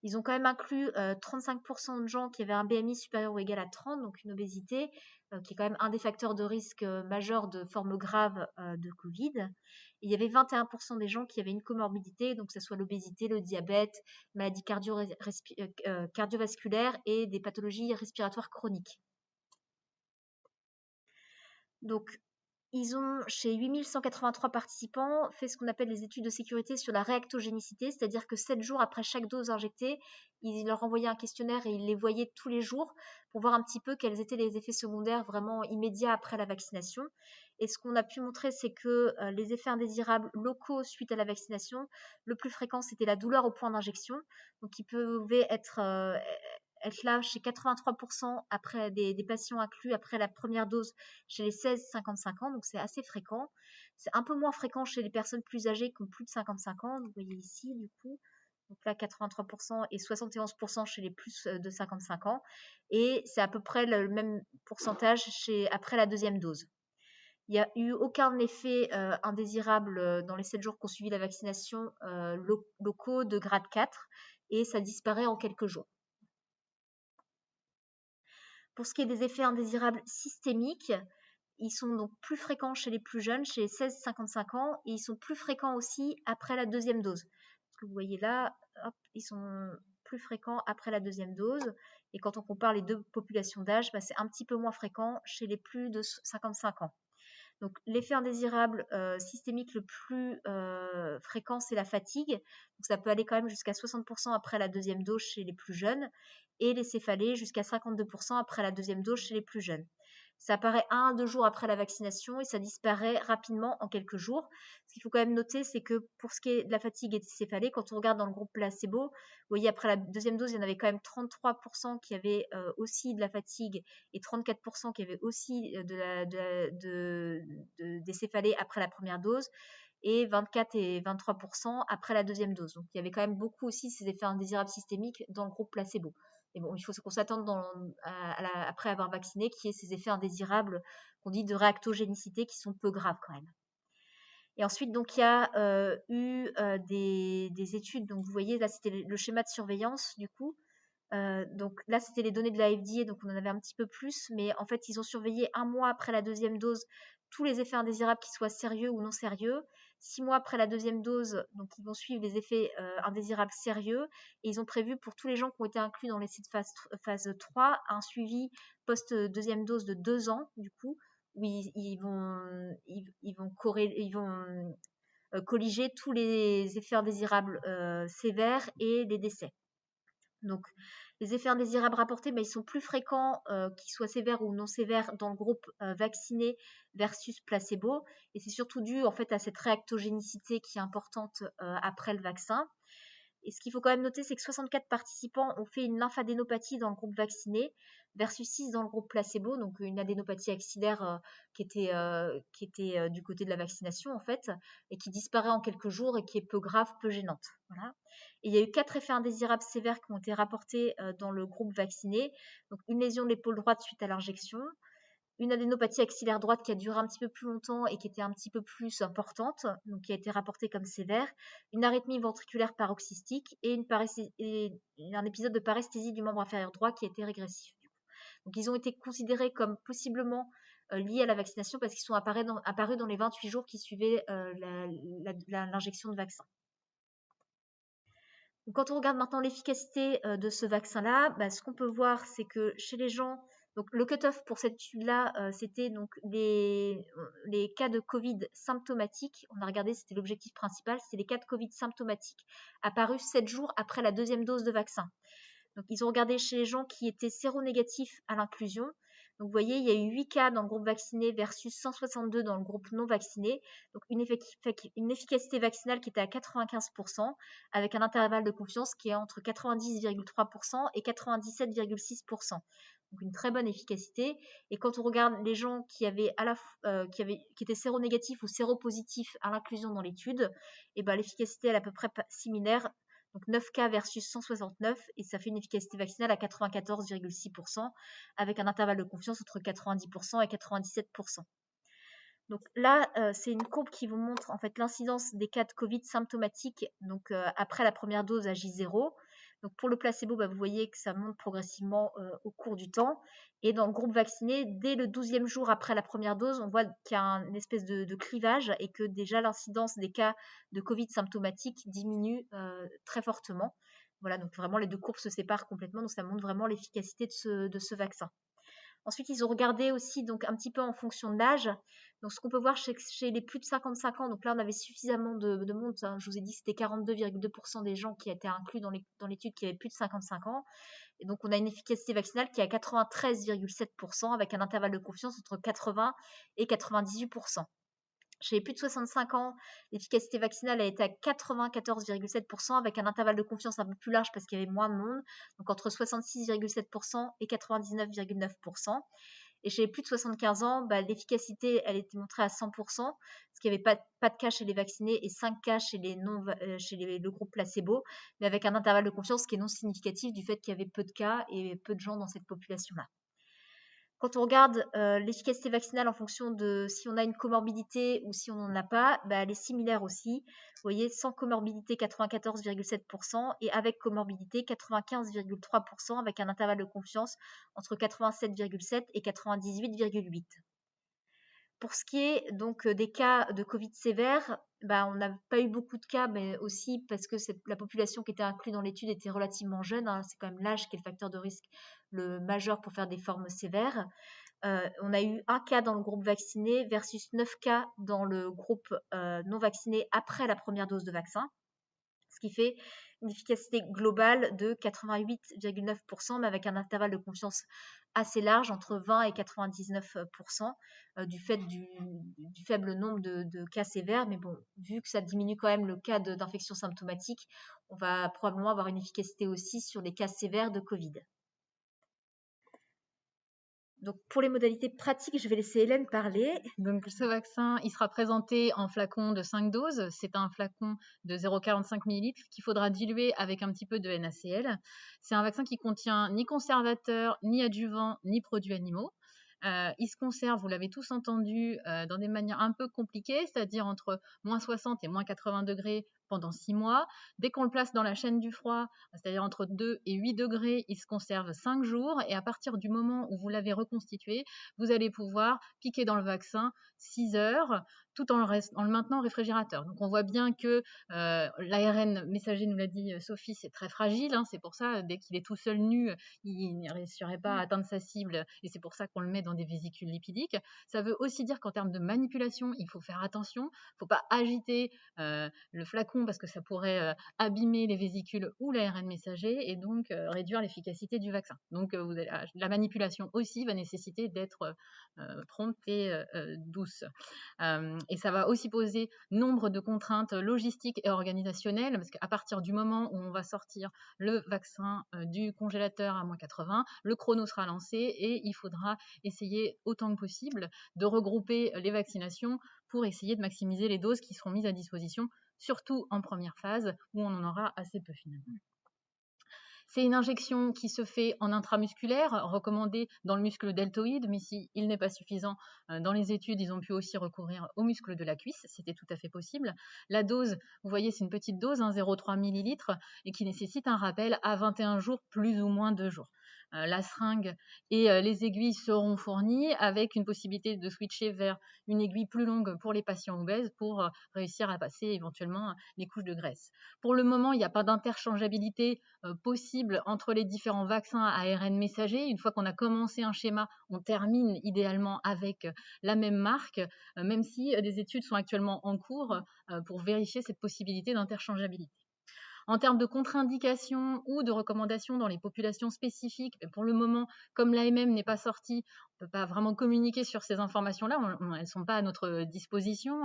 Ils ont quand même inclus 35% de gens qui avaient un BMI supérieur ou égal à 30, donc une obésité, qui est quand même un des facteurs de risque majeur de forme grave de Covid. Et il y avait 21% des gens qui avaient une comorbidité, donc que ce soit l'obésité, le diabète, maladies cardiovasculaires et des pathologies respiratoires chroniques. Donc, ils ont, chez 8183 participants, fait ce qu'on appelle les études de sécurité sur la réactogénicité, c'est-à-dire que 7 jours après chaque dose injectée, ils leur envoyaient un questionnaire et ils les voyaient tous les jours pour voir un petit peu quels étaient les effets secondaires vraiment immédiats après la vaccination. Et ce qu'on a pu montrer, c'est que les effets indésirables locaux suite à la vaccination, le plus fréquent, c'était la douleur au point d'injection, donc qui pouvait être là chez 83% après des patients inclus après la première dose chez les 16-55 ans, donc c'est assez fréquent. C'est un peu moins fréquent chez les personnes plus âgées qui ont plus de 55 ans, vous voyez ici du coup. Donc là, 83% et 71% chez les plus de 55 ans. Et c'est à peu près le même pourcentage après la deuxième dose. Il n'y a eu aucun effet indésirable dans les 7 jours qui ont suivi la vaccination locaux de grade 4 et ça disparaît en quelques jours. Pour ce qui est des effets indésirables systémiques, ils sont donc plus fréquents chez les plus jeunes, chez les 16-55 ans, et ils sont plus fréquents aussi après la deuxième dose. Ce que vous voyez là, hop, ils sont plus fréquents après la deuxième dose. Et quand on compare les deux populations d'âge, c'est un petit peu moins fréquent chez les plus de 55 ans. Donc, l'effet indésirable systémique le plus fréquent, c'est la fatigue. Donc, ça peut aller quand même jusqu'à 60% après la deuxième dose chez les plus jeunes et les céphalées jusqu'à 52% après la deuxième dose chez les plus jeunes. Ça apparaît 1 à 2 jours après la vaccination et ça disparaît rapidement en quelques jours. Ce qu'il faut quand même noter, c'est que pour ce qui est de la fatigue et des céphalées, quand on regarde dans le groupe placebo, vous voyez, après la deuxième dose, il y en avait quand même 33% qui avaient aussi de la fatigue et 34% qui avaient aussi des céphalées après la première dose et 24 et 23% après la deuxième dose. Donc, il y avait quand même beaucoup aussi ces effets indésirables systémiques dans le groupe placebo. Et bon, il faut qu'on s'attende après avoir vacciné qu'il y ait ces effets indésirables qu'on dit de réactogénicité qui sont peu graves quand même. Et ensuite, donc, il y a eu des études. Donc, vous voyez, là, c'était le schéma de surveillance du coup. Donc là, c'était les données de la FDA, donc on en avait un petit peu plus, mais en fait, ils ont surveillé 1 mois après la deuxième dose tous les effets indésirables, qu'ils soient sérieux ou non sérieux. 6 mois après la deuxième dose, donc ils vont suivre les effets indésirables sérieux, et ils ont prévu pour tous les gens qui ont été inclus dans l'essai de phase 3 un suivi post-deuxième dose de 2 ans, du coup, où ils vont colliger tous les effets indésirables sévères et les décès. Donc, les effets indésirables rapportés, ils sont plus fréquents, qu'ils soient sévères ou non sévères, dans le groupe vacciné versus placebo. Et c'est surtout dû en fait à cette réactogénicité qui est importante après le vaccin. Et ce qu'il faut quand même noter, c'est que 64 participants ont fait une lymphadénopathie dans le groupe vacciné versus 6 dans le groupe placebo, donc une adénopathie axillaire qui était du côté de la vaccination en fait, et qui disparaît en quelques jours et qui est peu grave, peu gênante. Voilà. Et il y a eu 4 effets indésirables sévères qui ont été rapportés dans le groupe vacciné, donc une lésion de l'épaule droite suite à l'injection, une adénopathie axillaire droite qui a duré un petit peu plus longtemps et qui était un petit peu plus importante, donc qui a été rapportée comme sévère, une arythmie ventriculaire paroxystique et un épisode de paresthésie du membre inférieur droit qui a été régressif. Donc ils ont été considérés comme possiblement liés à la vaccination parce qu'ils sont apparus dans les 28 jours qui suivaient l'injection de vaccin. Donc, quand on regarde maintenant l'efficacité de ce vaccin-là, ce qu'on peut voir, c'est que chez les gens Donc le cut-off pour cette étude-là, c'était donc les cas de Covid symptomatiques. On a regardé, c'était l'objectif principal, c'est les cas de Covid symptomatiques apparus 7 jours après la deuxième dose de vaccin. Donc ils ont regardé chez les gens qui étaient séronégatifs à l'inclusion. Donc vous voyez, il y a eu 8 cas dans le groupe vacciné versus 162 dans le groupe non vacciné. Donc une efficacité vaccinale qui était à 95% avec un intervalle de confiance qui est entre 90,3% et 97,6%. Donc une très bonne efficacité. Et quand on regarde les gens qui étaient séronégatifs ou séropositifs à l'inclusion dans l'étude, et ben l'efficacité elle est à peu près similaire. Donc 9 cas versus 169 et ça fait une efficacité vaccinale à 94,6% avec un intervalle de confiance entre 90% et 97%. Donc là, c'est une courbe qui vous montre en fait l'incidence des cas de Covid symptomatiques donc après la première dose à J0. Donc pour le placebo, vous voyez que ça monte progressivement au cours du temps. Et dans le groupe vacciné, dès le 12e jour après la première dose, on voit qu'il y a une espèce de clivage et que déjà l'incidence des cas de Covid symptomatiques diminue très fortement. Voilà, donc vraiment les deux courbes se séparent complètement, donc ça montre vraiment l'efficacité de ce vaccin. Ensuite, ils ont regardé aussi donc un petit peu en fonction de l'âge. Donc, ce qu'on peut voir chez les plus de 55 ans, donc là, on avait suffisamment de monde. Hein, je vous ai dit que c'était 42,2% des gens qui étaient inclus dans l'étude qui avaient plus de 55 ans. Et donc, on a une efficacité vaccinale qui est à 93,7% avec un intervalle de confiance entre 80 et 98%. Chez les plus de 65 ans, l'efficacité vaccinale a été à 94,7% avec un intervalle de confiance un peu plus large parce qu'il y avait moins de monde, donc entre 66,7% et 99,9%. Et chez les plus de 75 ans, l'efficacité, elle était montrée à 100%, parce qu'il n'y avait pas de cas chez les vaccinés et 5 cas chez le groupe placebo, mais avec un intervalle de confiance qui est non significatif du fait qu'il y avait peu de cas et peu de gens dans cette population-là. Quand on regarde l'efficacité vaccinale en fonction de si on a une comorbidité ou si on n'en a pas, elle est similaire aussi. Vous voyez, sans comorbidité, 94,7% et avec comorbidité, 95,3% avec un intervalle de confiance entre 87,7 et 98,8. Pour ce qui est donc des cas de Covid sévères, on n'a pas eu beaucoup de cas, mais aussi parce que la population qui était inclue dans l'étude était relativement jeune. Hein, c'est quand même l'âge qui est le facteur de risque le majeur pour faire des formes sévères. On a eu un cas dans le groupe vacciné versus 9 cas dans le groupe non vacciné après la première dose de vaccin, ce qui fait une efficacité globale de 88,9%, mais avec un intervalle de confiance assez large, entre 20 et 99%, du fait du faible nombre de cas sévères. Mais bon, vu que ça diminue quand même le cas d'infection symptomatique, on va probablement avoir une efficacité aussi sur les cas sévères de Covid. Donc, pour les modalités pratiques, je vais laisser Hélène parler. Donc, ce vaccin, il sera présenté en flacon de 5 doses. C'est un flacon de 0,45 ml qu'il faudra diluer avec un petit peu de NaCl. C'est un vaccin qui contient ni conservateur, ni adjuvant, ni produits animaux. Il se conserve, vous l'avez tous entendu, dans des manières un peu compliquées, c'est-à-dire entre moins 60 et moins 80 degrés pendant 6 mois. Dès qu'on le place dans la chaîne du froid, c'est-à-dire entre 2 et 8 degrés, il se conserve 5 jours. Et à partir du moment où vous l'avez reconstitué, vous allez pouvoir piquer dans le vaccin 6 heures tout en le maintenant au réfrigérateur. Donc on voit bien que l'ARN messager, nous l'a dit Sophie, c'est très fragile. Hein, c'est pour ça, dès qu'il est tout seul nu, il ne réussirait pas à atteindre sa cible. Et c'est pour ça qu'on le met dans des vésicules lipidiques. Ça veut aussi dire qu'en termes de manipulation, il faut faire attention. Il ne faut pas agiter le flacon parce que ça pourrait abîmer les vésicules ou l'ARN messager et donc réduire l'efficacité du vaccin. Donc la manipulation aussi va nécessiter d'être prompte et douce. Et ça va aussi poser nombre de contraintes logistiques et organisationnelles parce qu'à partir du moment où on va sortir le vaccin du congélateur à moins 80, le chrono sera lancé et il faudra essayer autant que possible de regrouper les vaccinations pour essayer de maximiser les doses qui seront mises à disposition, surtout en première phase où on en aura assez peu finalement. C'est une injection qui se fait en intramusculaire, recommandée dans le muscle deltoïde, mais s'il n'est pas suffisant, dans les études, ils ont pu aussi recourir au muscle de la cuisse, c'était tout à fait possible. La dose, vous voyez, c'est une petite dose, 0,3 ml, et qui nécessite un rappel à 21 jours, plus ou moins 2 jours. La seringue et les aiguilles seront fournies avec une possibilité de switcher vers une aiguille plus longue pour les patients obèses pour réussir à passer éventuellement les couches de graisse. Pour le moment, il n'y a pas d'interchangeabilité possible possible entre les différents vaccins à ARN messager. Une fois qu'on a commencé un schéma, on termine idéalement avec la même marque, même si des études sont actuellement en cours pour vérifier cette possibilité d'interchangeabilité. En termes de contre-indications ou de recommandations dans les populations spécifiques, pour le moment, comme l'AMM n'est pas sortie, on ne peut pas vraiment communiquer sur ces informations-là, elles ne sont pas à notre disposition.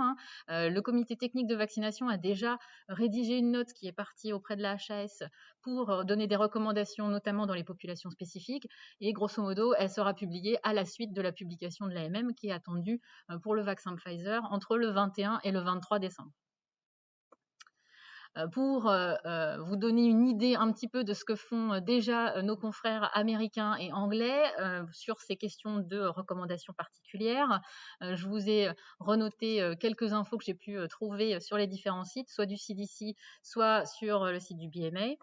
Le comité technique de vaccination a déjà rédigé une note qui est partie auprès de la HAS pour donner des recommandations, notamment dans les populations spécifiques, et grosso modo, elle sera publiée à la suite de la publication de l'AMM qui est attendue pour le vaccin Pfizer entre le 21 et le 23 décembre. Pour vous donner une idée un petit peu de ce que font déjà nos confrères américains et anglais sur ces questions de recommandations particulières. Je vous ai renoté quelques infos que j'ai pu trouver sur les différents sites, soit du CDC, soit sur le site du BMA.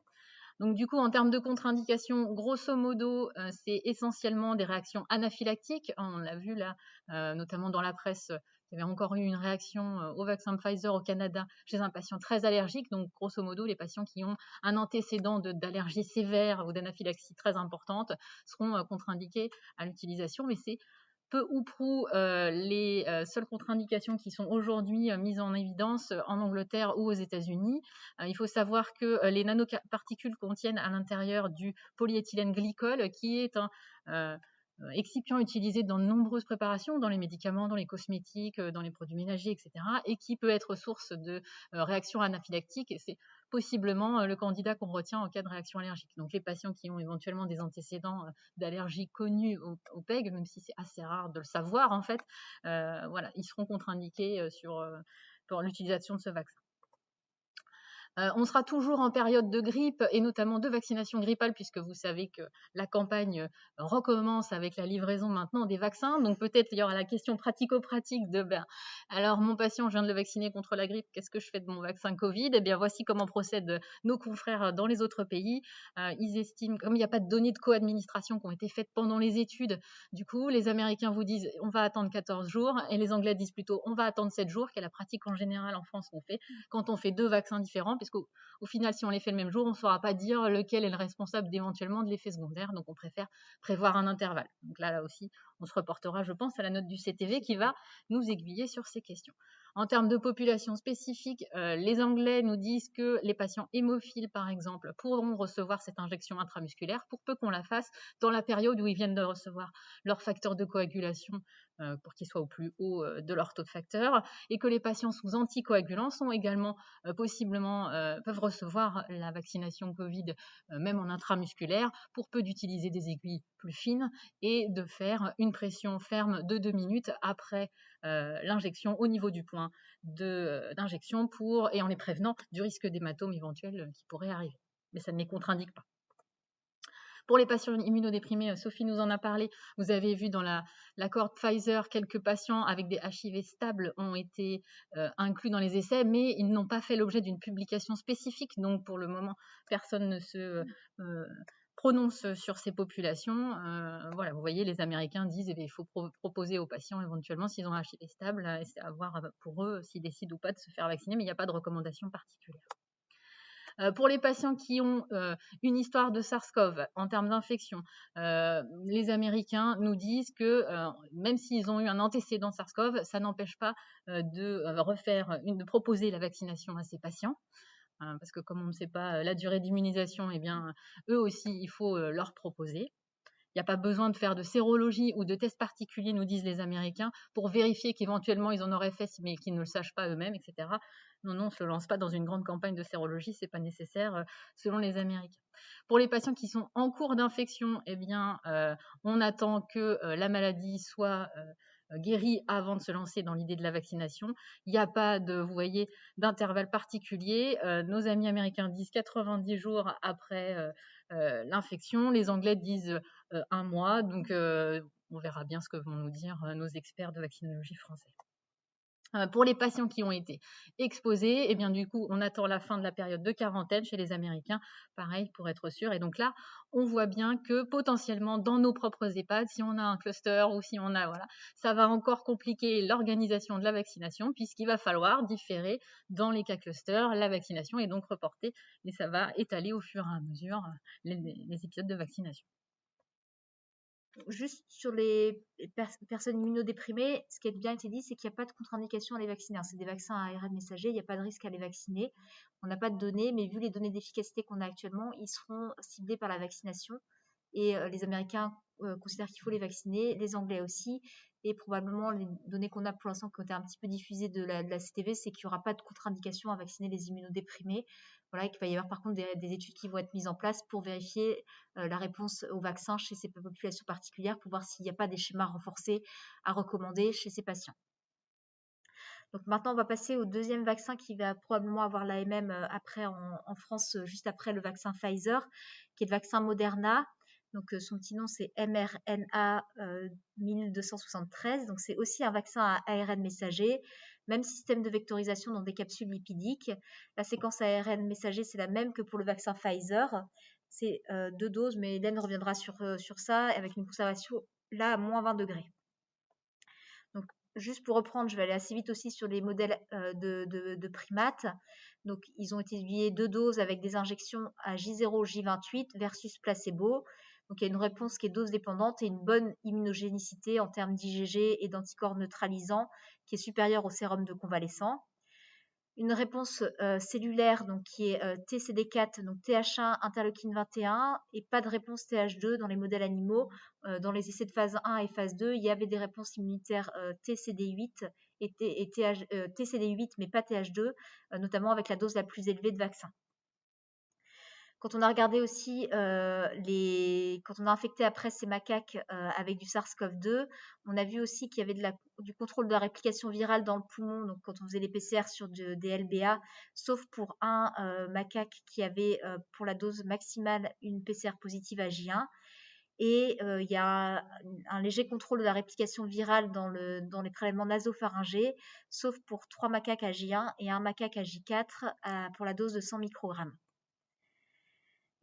Donc du coup, en termes de contre-indications, grosso modo, c'est essentiellement des réactions anaphylactiques. On l'a vu là, notamment dans la presse, il y avait encore eu une réaction au vaccin Pfizer au Canada chez un patient très allergique. Donc grosso modo, les patients qui ont un antécédent d'allergie sévère ou d'anaphylaxie très importante seront contre-indiqués à l'utilisation. Mais c'est peu ou prou les seules contre-indications qui sont aujourd'hui mises en évidence en Angleterre ou aux États-Unis. Il faut savoir que les nanoparticules contiennent à l'intérieur du polyéthylène glycol, qui est un excipient utilisé dans de nombreuses préparations, dans les médicaments, dans les cosmétiques, dans les produits ménagers, etc., et qui peut être source de réactions anaphylactiques. Et c'est possiblement le candidat qu'on retient en cas de réaction allergique. Donc les patients qui ont éventuellement des antécédents d'allergie connus au PEG, même si c'est assez rare de le savoir en fait, voilà, ils seront contre-indiqués pour l'utilisation de ce vaccin. On sera toujours en période de grippe et notamment de vaccination grippale, puisque vous savez que la campagne recommence avec la livraison maintenant des vaccins. Donc peut-être il y aura la question pratico-pratique de alors mon patient, je viens de le vacciner contre la grippe, qu'est-ce que je fais de mon vaccin Covid? Eh bien voici comment procèdent nos confrères dans les autres pays. Ils estiment, comme il n'y a pas de données de co-administration qui ont été faites pendant les études, du coup les Américains vous disent on va attendre 14 jours et les Anglais disent plutôt on va attendre 7 jours, qui est la pratique en général en France qu'on fait quand on fait 2 vaccins différents, puisqu'au final, si on les fait le même jour, on ne saura pas dire lequel est le responsable d'éventuellement de l'effet secondaire. Donc, on préfère prévoir un intervalle. Donc là aussi, on se reportera, je pense, à la note du CTV qui va nous aiguiller sur ces questions. En termes de population spécifique, les Anglais nous disent que les patients hémophiles, par exemple, pourront recevoir cette injection intramusculaire pour peu qu'on la fasse dans la période où ils viennent de recevoir leur facteur de coagulation pour qu'il soit au plus haut de leur taux de facteur, et que les patients sous anticoagulants sont également possiblement peuvent recevoir la vaccination Covid même en intramusculaire, pour peu d'utiliser des aiguilles plus fines et de faire une pression ferme de 2 minutes après l'injection au niveau du point d'injection et en les prévenant du risque d'hématome éventuel qui pourrait arriver. Mais ça ne les contre-indique pas. Pour les patients immunodéprimés, Sophie nous en a parlé. Vous avez vu dans la cohorte Pfizer, quelques patients avec des HIV stables ont été inclus dans les essais, mais ils n'ont pas fait l'objet d'une publication spécifique. Donc, pour le moment, personne ne se prononce sur ces populations. Voilà, vous voyez, les Américains disent qu'il faut proposer aux patients éventuellement, s'ils ont un HIV stable, et c'est à voir pour eux s'ils décident ou pas de se faire vacciner, mais il n'y a pas de recommandation particulière. Pour les patients qui ont une histoire de SARS-CoV en termes d'infection, les Américains nous disent que même s'ils ont eu un antécédent SARS-CoV, ça n'empêche pas de proposer la vaccination à ces patients. Parce que comme on ne sait pas la durée d'immunisation, eh bien, eux aussi, il faut leur proposer. Il n'y a pas besoin de faire de sérologie ou de tests particuliers, nous disent les Américains, pour vérifier qu'éventuellement ils en auraient fait, mais qu'ils ne le sachent pas eux-mêmes, etc. Non, on ne se lance pas dans une grande campagne de sérologie, ce n'est pas nécessaire selon les Américains. Pour les patients qui sont en cours d'infection, eh bien, on attend que la maladie soit guérie avant de se lancer dans l'idée de la vaccination. Il n'y a pas vous voyez, d'intervalle particulier. Nos amis américains disent 90 jours après l'infection. Les Anglais disent 1 mois. Donc, on verra bien ce que vont nous dire nos experts de vaccinologie français. Pour les patients qui ont été exposés, eh bien, du coup, on attend la fin de la période de quarantaine chez les Américains, pareil, pour être sûr. Et donc là, on voit bien que potentiellement, dans nos propres EHPAD, si on a un cluster ou si on a, voilà, ça va encore compliquer l'organisation de la vaccination, puisqu'il va falloir différer dans les cas clusters la vaccination et donc reporter. Et ça va étaler au fur et à mesure les épisodes de vaccination. Juste sur les personnes immunodéprimées, ce qui a bien été dit, c'est qu'il n'y a pas de contre-indication à les vacciner. C'est des vaccins à ARN messager, il n'y a pas de risque à les vacciner. On n'a pas de données, mais vu les données d'efficacité qu'on a actuellement, ils seront ciblés par la vaccination. Et les Américains considèrent qu'il faut les vacciner, les Anglais aussi. Et probablement, les données qu'on a pour l'instant, qui ont été un petit peu diffusées de la CTV, c'est qu'il n'y aura pas de contre-indication à vacciner les immunodéprimés. Voilà, et qu'il va y avoir par contre des études qui vont être mises en place pour vérifier la réponse au vaccin chez ces populations particulières pour voir s'il n'y a pas des schémas renforcés à recommander chez ces patients. Donc maintenant, on va passer au deuxième vaccin qui va probablement avoir l'AMM après en France, juste après le vaccin Pfizer, qui est le vaccin Moderna. Donc son petit nom, c'est mRNA 1273. Donc c'est aussi un vaccin à ARN messager, même système de vectorisation dans des capsules lipidiques. La séquence ARN messager, c'est la même que pour le vaccin Pfizer. C'est 2 doses, mais Hélène reviendra sur ça, avec une conservation là à moins 20 degrés. Donc, juste pour reprendre, je vais aller assez vite aussi sur les modèles de primates. Donc, ils ont été étudiés 2 doses avec des injections à J0, J28 versus placebo. Donc, il y a une réponse qui est dose dépendante et une bonne immunogénicité en termes d'IgG et d'anticorps neutralisants qui est supérieure au sérum de convalescent. Une réponse cellulaire donc, qui est TCD4, donc TH1, interleukine 21, et pas de réponse TH2 dans les modèles animaux. Dans les essais de phase 1 et phase 2, il y avait des réponses immunitaires TCD8 et TCD8, mais pas TH2, notamment avec la dose la plus élevée de vaccin. Quand on a regardé aussi quand on a infecté après ces macaques avec du SARS-CoV-2, on a vu aussi qu'il y avait du contrôle de la réplication virale dans le poumon, donc quand on faisait les PCR sur des LBA, sauf pour un macaque qui avait pour la dose maximale une PCR positive à J1. Et il y a un léger contrôle de la réplication virale dans les prélèvements nasopharyngés, sauf pour 3 macaques à J1 et un macaque à J4 pour la dose de 100 microgrammes.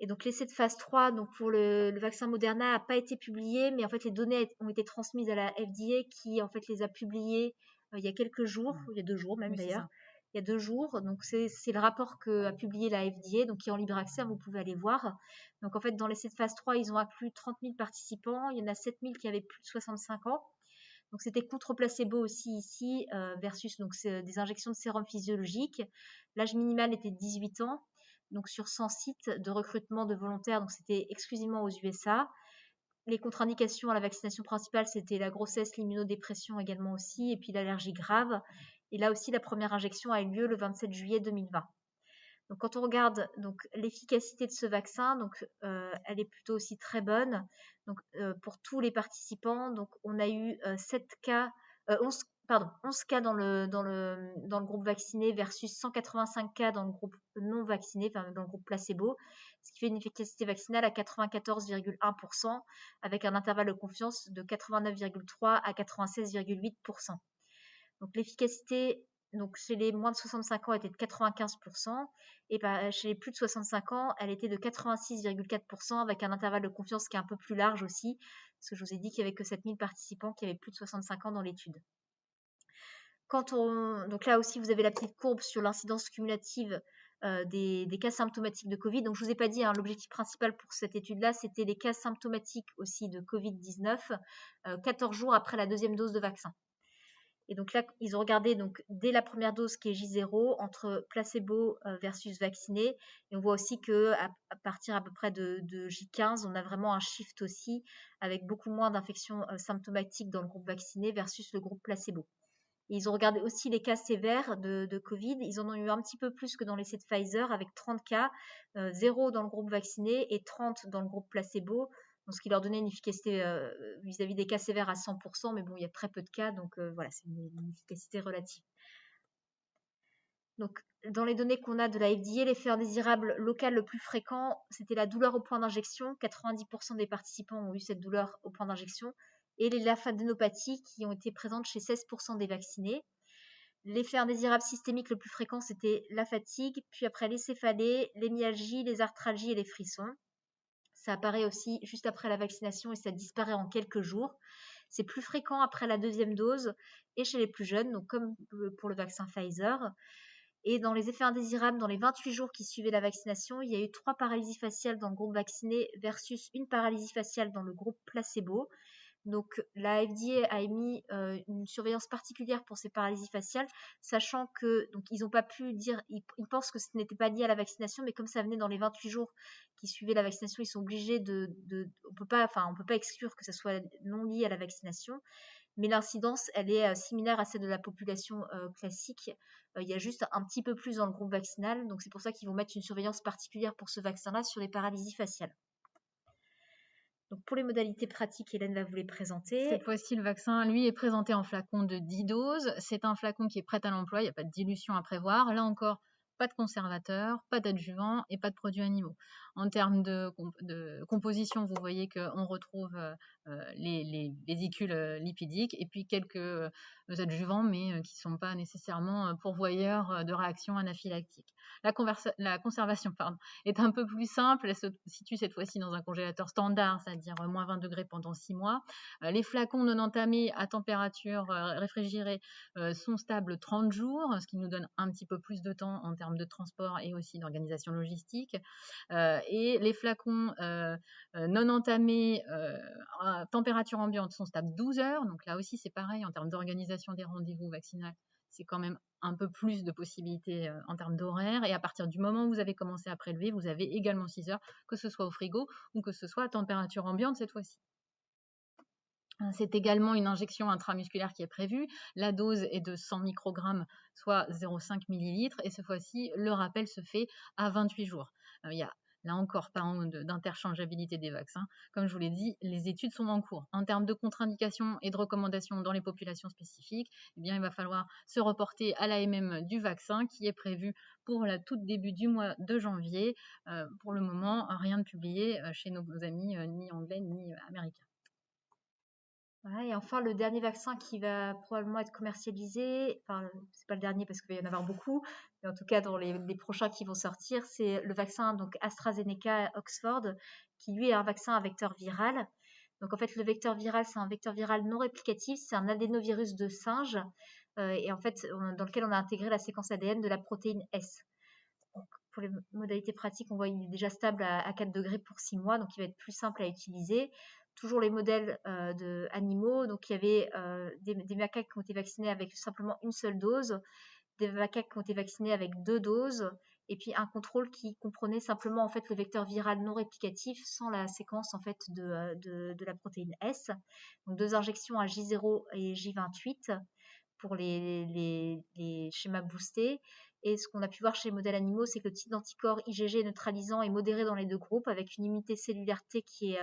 Et donc l'essai de phase 3 donc pour le vaccin Moderna n'a pas été publié, mais en fait les données ont été transmises à la FDA qui en fait les a publiées il y a quelques jours, il y a 2 jours même d'ailleurs. Il y a 2 jours, donc c'est le rapport qu'a publié la FDA, donc qui est en libre accès, vous pouvez aller voir. Donc en fait dans l'essai de phase 3, ils ont inclus 30 000 participants, il y en a 7 000 qui avaient plus de 65 ans. Donc c'était contre placebo aussi ici, versus donc des injections de sérum physiologique. L'âge minimal était de 18 ans. Donc sur 100 sites de recrutement de volontaires, donc c'était exclusivement aux USA. Les contre-indications à la vaccination principale, c'était la grossesse, l'immunodépression également aussi, et puis l'allergie grave. Et là aussi, la première injection a eu lieu le 27 juillet 2020. Donc quand on regarde donc l'efficacité de ce vaccin, donc elle est plutôt aussi très bonne. Donc pour tous les participants, donc on a eu 11 cas dans le groupe vacciné versus 185 cas dans le groupe non vacciné, enfin dans le groupe placebo, ce qui fait une efficacité vaccinale à 94,1% avec un intervalle de confiance de 89,3 à 96,8%. Donc l'efficacité donc chez les moins de 65 ans était de 95% et chez les plus de 65 ans, elle était de 86,4% avec un intervalle de confiance qui est un peu plus large aussi, parce que je vous ai dit qu'il n'y avait que 7000 participants qui avaient plus de 65 ans dans l'étude. Donc là aussi, vous avez la petite courbe sur l'incidence cumulative des cas symptomatiques de Covid. Donc je ne vous ai pas dit, l'objectif principal pour cette étude-là, c'était les cas symptomatiques aussi de Covid-19, 14 jours après la deuxième dose de vaccin. Et donc là, ils ont regardé donc, dès la première dose qui est J0 entre placebo versus vacciné. Et on voit aussi qu'à partir à peu près de J15, on a vraiment un shift aussi avec beaucoup moins d'infections symptomatiques dans le groupe vacciné versus le groupe placebo. Et ils ont regardé aussi les cas sévères de Covid. Ils en ont eu un petit peu plus que dans l'essai de Pfizer avec 30 cas, 0 dans le groupe vacciné et 30 dans le groupe placebo. Donc, ce qui leur donnait une efficacité vis-à-vis des cas sévères à 100%, mais bon, il y a très peu de cas, donc voilà, c'est une efficacité relative. Donc, dans les données qu'on a de la FDA, l'effet indésirable local le plus fréquent, c'était la douleur au point d'injection. 90% des participants ont eu cette douleur au point d'injection. Et les lymphadenopathies qui ont été présentes chez 16% des vaccinés. L'effet indésirable systémique le plus fréquent, c'était la fatigue, puis après les céphalées, les myalgies, les arthralgies et les frissons. Ça apparaît aussi juste après la vaccination et ça disparaît en quelques jours. C'est plus fréquent après la deuxième dose et chez les plus jeunes, donc comme pour le vaccin Pfizer. Et dans les effets indésirables, dans les 28 jours qui suivaient la vaccination, il y a eu 3 paralysies faciales dans le groupe vacciné versus une paralysie faciale dans le groupe placebo. Donc la FDA a émis une surveillance particulière pour ces paralysies faciales, sachant que donc ils n'ont pas pu dire, ils pensent que ce n'était pas lié à la vaccination, mais comme ça venait dans les 28 jours qui suivaient la vaccination, ils sont obligés on peut pas exclure que ça soit non lié à la vaccination. Mais l'incidence, elle est similaire à celle de la population classique. Il y a juste un petit peu plus dans le groupe vaccinal, donc c'est pour ça qu'ils vont mettre une surveillance particulière pour ce vaccin-là sur les paralysies faciales. Donc pour les modalités pratiques, Hélène va vous les présenter. Cette fois-ci, le vaccin, lui, est présenté en flacon de 10 doses. C'est un flacon qui est prêt à l'emploi, il n'y a pas de dilution à prévoir. Là encore, pas de conservateur, pas d'adjuvant et pas de produits animaux. En termes de composition, vous voyez qu'on retrouve les vésicules lipidiques et puis quelques adjuvants, mais qui ne sont pas nécessairement pourvoyeurs de réactions anaphylactiques. La conservation est un peu plus simple. Elle se situe cette fois-ci dans un congélateur standard, c'est-à-dire moins 20 degrés pendant 6 mois. Les flacons non entamés à température réfrigérée sont stables 30 jours, ce qui nous donne un petit peu plus de temps en termes de transport et aussi d'organisation logistique. Et les flacons non entamés à température ambiante sont stables 12 heures. Donc là aussi, c'est pareil en termes d'organisation des rendez-vous vaccinaux. C'est quand même un peu plus de possibilités en termes d'horaire. Et à partir du moment où vous avez commencé à prélever, vous avez également 6 heures, que ce soit au frigo ou que ce soit à température ambiante cette fois-ci. C'est également une injection intramusculaire qui est prévue. La dose est de 100 microgrammes, soit 0,5 millilitres. Et cette fois-ci, le rappel se fait à 28 jours. Il y a là encore pas d'interchangeabilité des vaccins. Comme je vous l'ai dit, les études sont en cours. En termes de contre-indications et de recommandations dans les populations spécifiques, eh bien, il va falloir se reporter à l'AMM du vaccin qui est prévu pour le tout début du mois de janvier. Pour le moment, rien de publié chez nos amis ni anglais ni américains. Voilà, et enfin, le dernier vaccin qui va probablement être commercialisé, enfin, c'est pas le dernier parce qu'il va y en avoir beaucoup, mais en tout cas dans les prochains qui vont sortir, c'est le vaccin donc AstraZeneca Oxford, qui lui est un vaccin à vecteur viral. Donc en fait, le vecteur viral, c'est un vecteur viral non réplicatif, c'est un adénovirus de singe, et en fait, dans lequel on a intégré la séquence ADN de la protéine S. Donc, pour les modalités pratiques, on voit qu'il est déjà stable à 4 degrés pour 6 mois, donc il va être plus simple à utiliser. Toujours les modèles animaux, donc il y avait des macaques qui ont été vaccinés avec simplement une seule dose, des macaques qui ont été vaccinés avec 2 doses, et puis un contrôle qui comprenait simplement en fait le vecteur viral non réplicatif sans la séquence en fait de la protéine S. Donc 2 injections à J0 et J28 pour les schémas boostés. Et ce qu'on a pu voir chez les modèles animaux, c'est que le titre d'anticorps IgG neutralisant est modéré dans les deux groupes, avec une immunité cellulaire T qui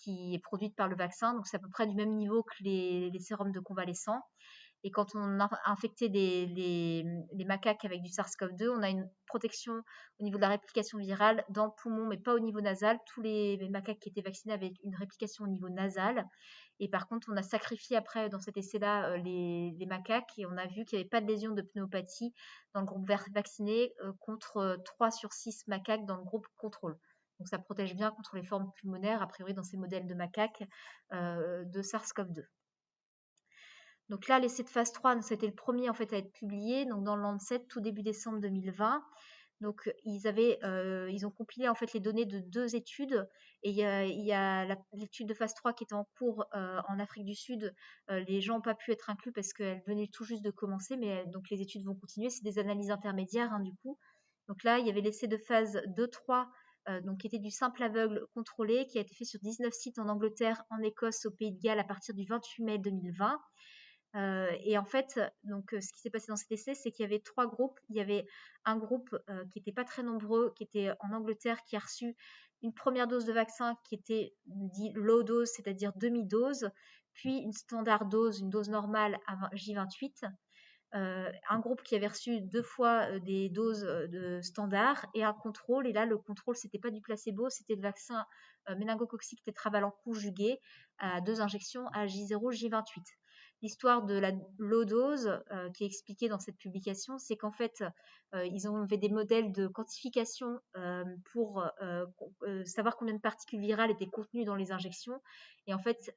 est produite par le vaccin. Donc c'est à peu près du même niveau que les sérums de convalescents. Et quand on a infecté les macaques avec du SARS-CoV-2, on a une protection au niveau de la réplication virale dans le poumon, mais pas au niveau nasal. Tous les macaques qui étaient vaccinés avaient une réplication au niveau nasal. Et par contre, on a sacrifié après, dans cet essai-là, les macaques et on a vu qu'il n'y avait pas de lésion de pneumopathie dans le groupe vacciné contre 3 sur 6 macaques dans le groupe contrôle. Donc ça protège bien contre les formes pulmonaires, a priori dans ces modèles de macaques de SARS-CoV-2. Donc là, l'essai de phase 3, c'était le premier en fait à être publié donc dans le Lancet tout début décembre 2020. Donc ils ont compilé en fait les données de 2 études et il y a l'étude de phase 3 qui est en cours en Afrique du Sud. Les gens n'ont pas pu être inclus parce qu'elle venait tout juste de commencer, mais donc les études vont continuer. C'est des analyses intermédiaires du coup. Donc là, il y avait l'essai de phase 2-3 donc qui était du simple aveugle contrôlé qui a été fait sur 19 sites en Angleterre, en Écosse, au Pays de Galles à partir du 28 mai 2020. Et en fait, donc, ce qui s'est passé dans cet essai, c'est qu'il y avait 3 groupes. Il y avait un groupe qui n'était pas très nombreux, qui était en Angleterre, qui a reçu une première dose de vaccin qui était dit low dose, c'est-à-dire demi-dose, puis une standard dose, une dose normale à J28. Un groupe qui avait reçu 2 fois des doses de standard et un contrôle. Et là, le contrôle, c'était pas du placebo, c'était le vaccin méningococcique tétravalent conjugué à 2 injections à J0, J28. l'histoire de la low dose qui est expliquée dans cette publication, c'est qu'en fait, ils ont fait des modèles de quantification pour savoir combien de particules virales étaient contenues dans les injections. Et en fait,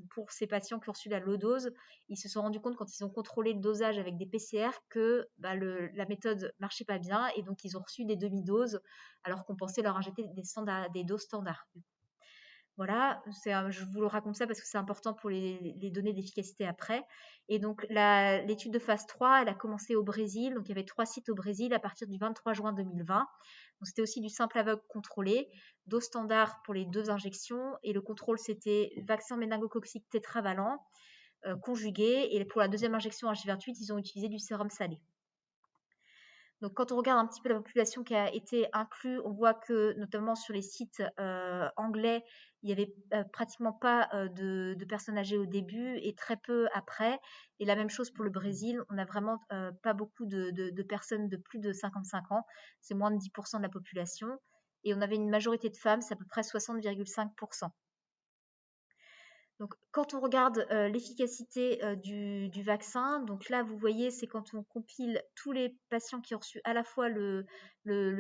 pour ces patients qui ont reçu la low dose, ils se sont rendus compte quand ils ont contrôlé le dosage avec des PCR que la méthode marchait pas bien et donc ils ont reçu des demi-doses alors qu'on pensait leur injecter des doses standards. Voilà, je vous le raconte ça parce que c'est important pour les données d'efficacité après. Et donc, l'étude de phase 3, elle a commencé au Brésil. Donc, il y avait 3 sites au Brésil à partir du 23 juin 2020. Donc, c'était aussi du simple aveugle contrôlé, dose standard pour les 2 injections. Et le contrôle, c'était vaccin méningococcique tétravalent conjugué. Et pour la deuxième injection H28, ils ont utilisé du sérum salé. Donc, quand on regarde un petit peu la population qui a été inclue, on voit que, notamment sur les sites anglais, il n'y avait pratiquement pas de personnes âgées au début et très peu après. Et la même chose pour le Brésil, on n'a vraiment pas beaucoup de personnes de plus de 55 ans. C'est moins de 10% de la population. Et on avait une majorité de femmes, c'est à peu près 60,5%. Donc, quand on regarde l'efficacité du vaccin, donc là, vous voyez, c'est quand on compile tous les patients qui ont reçu à la fois le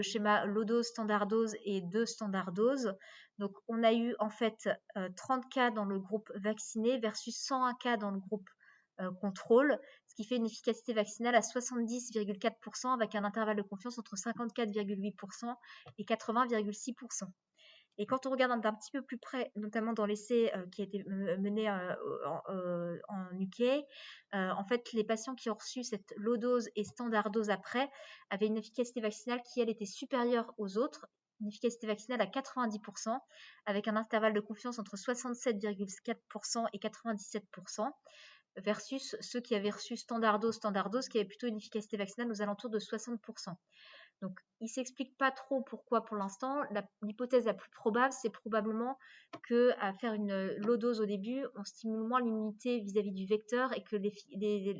schéma low dose, standard dose et 2 standard doses. Donc, on a eu en fait 30 cas dans le groupe vacciné versus 101 cas dans le groupe contrôle, ce qui fait une efficacité vaccinale à 70,4% avec un intervalle de confiance entre 54,8% et 80,6%. Et quand on regarde d'un petit peu plus près, notamment dans l'essai qui a été mené en UK, en fait, les patients qui ont reçu cette low dose et standard dose après avaient une efficacité vaccinale qui, elle, était supérieure aux autres, une efficacité vaccinale à 90%, avec un intervalle de confiance entre 67,4% et 97%, versus ceux qui avaient reçu standard dose, qui avaient plutôt une efficacité vaccinale aux alentours de 60%. Donc, il ne s'explique pas trop pourquoi pour l'instant. L'hypothèse la plus probable, c'est probablement qu'à faire une low dose au début, on stimule moins l'immunité vis-à-vis du vecteur et que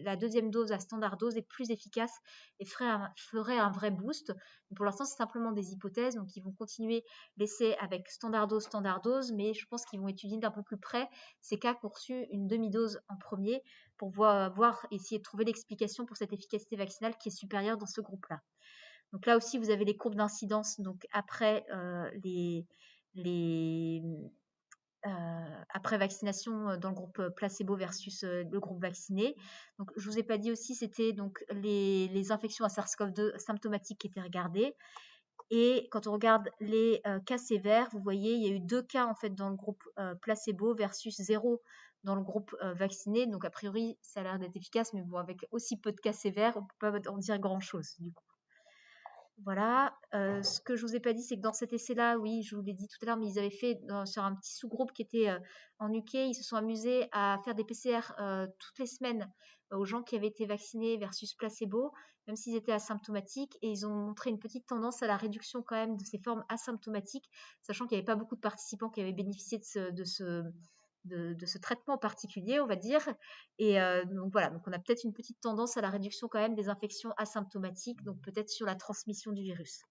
la deuxième dose à standard dose est plus efficace et ferait un vrai boost. Mais pour l'instant, c'est simplement des hypothèses. Donc, ils vont continuer l'essai avec standard dose, mais je pense qu'ils vont étudier d'un peu plus près ces cas qui ont reçu une demi-dose en premier pour essayer de trouver l'explication pour cette efficacité vaccinale qui est supérieure dans ce groupe-là. Donc là aussi, vous avez les courbes d'incidence donc après après vaccination dans le groupe placebo versus le groupe vacciné. Donc je vous ai pas dit aussi, c'était donc les infections à SARS-CoV-2 symptomatiques qui étaient regardées. Et quand on regarde les cas sévères, vous voyez, il y a eu 2 cas en fait dans le groupe placebo versus 0 dans le groupe vacciné. Donc a priori, ça a l'air d'être efficace, mais bon, avec aussi peu de cas sévères, on ne peut pas en dire grand-chose du coup. Voilà, ce que je vous ai pas dit, c'est que dans cet essai-là, oui, je vous l'ai dit tout à l'heure, mais ils avaient fait sur un petit sous-groupe qui était en UK, ils se sont amusés à faire des PCR toutes les semaines aux gens qui avaient été vaccinés versus placebo, même s'ils étaient asymptomatiques, et ils ont montré une petite tendance à la réduction quand même de ces formes asymptomatiques, sachant qu'il n'y avait pas beaucoup de participants qui avaient bénéficié de ce traitement particulier, on va dire. Et donc voilà, donc on a peut-être une petite tendance à la réduction quand même des infections asymptomatiques, donc peut-être sur la transmission du virus.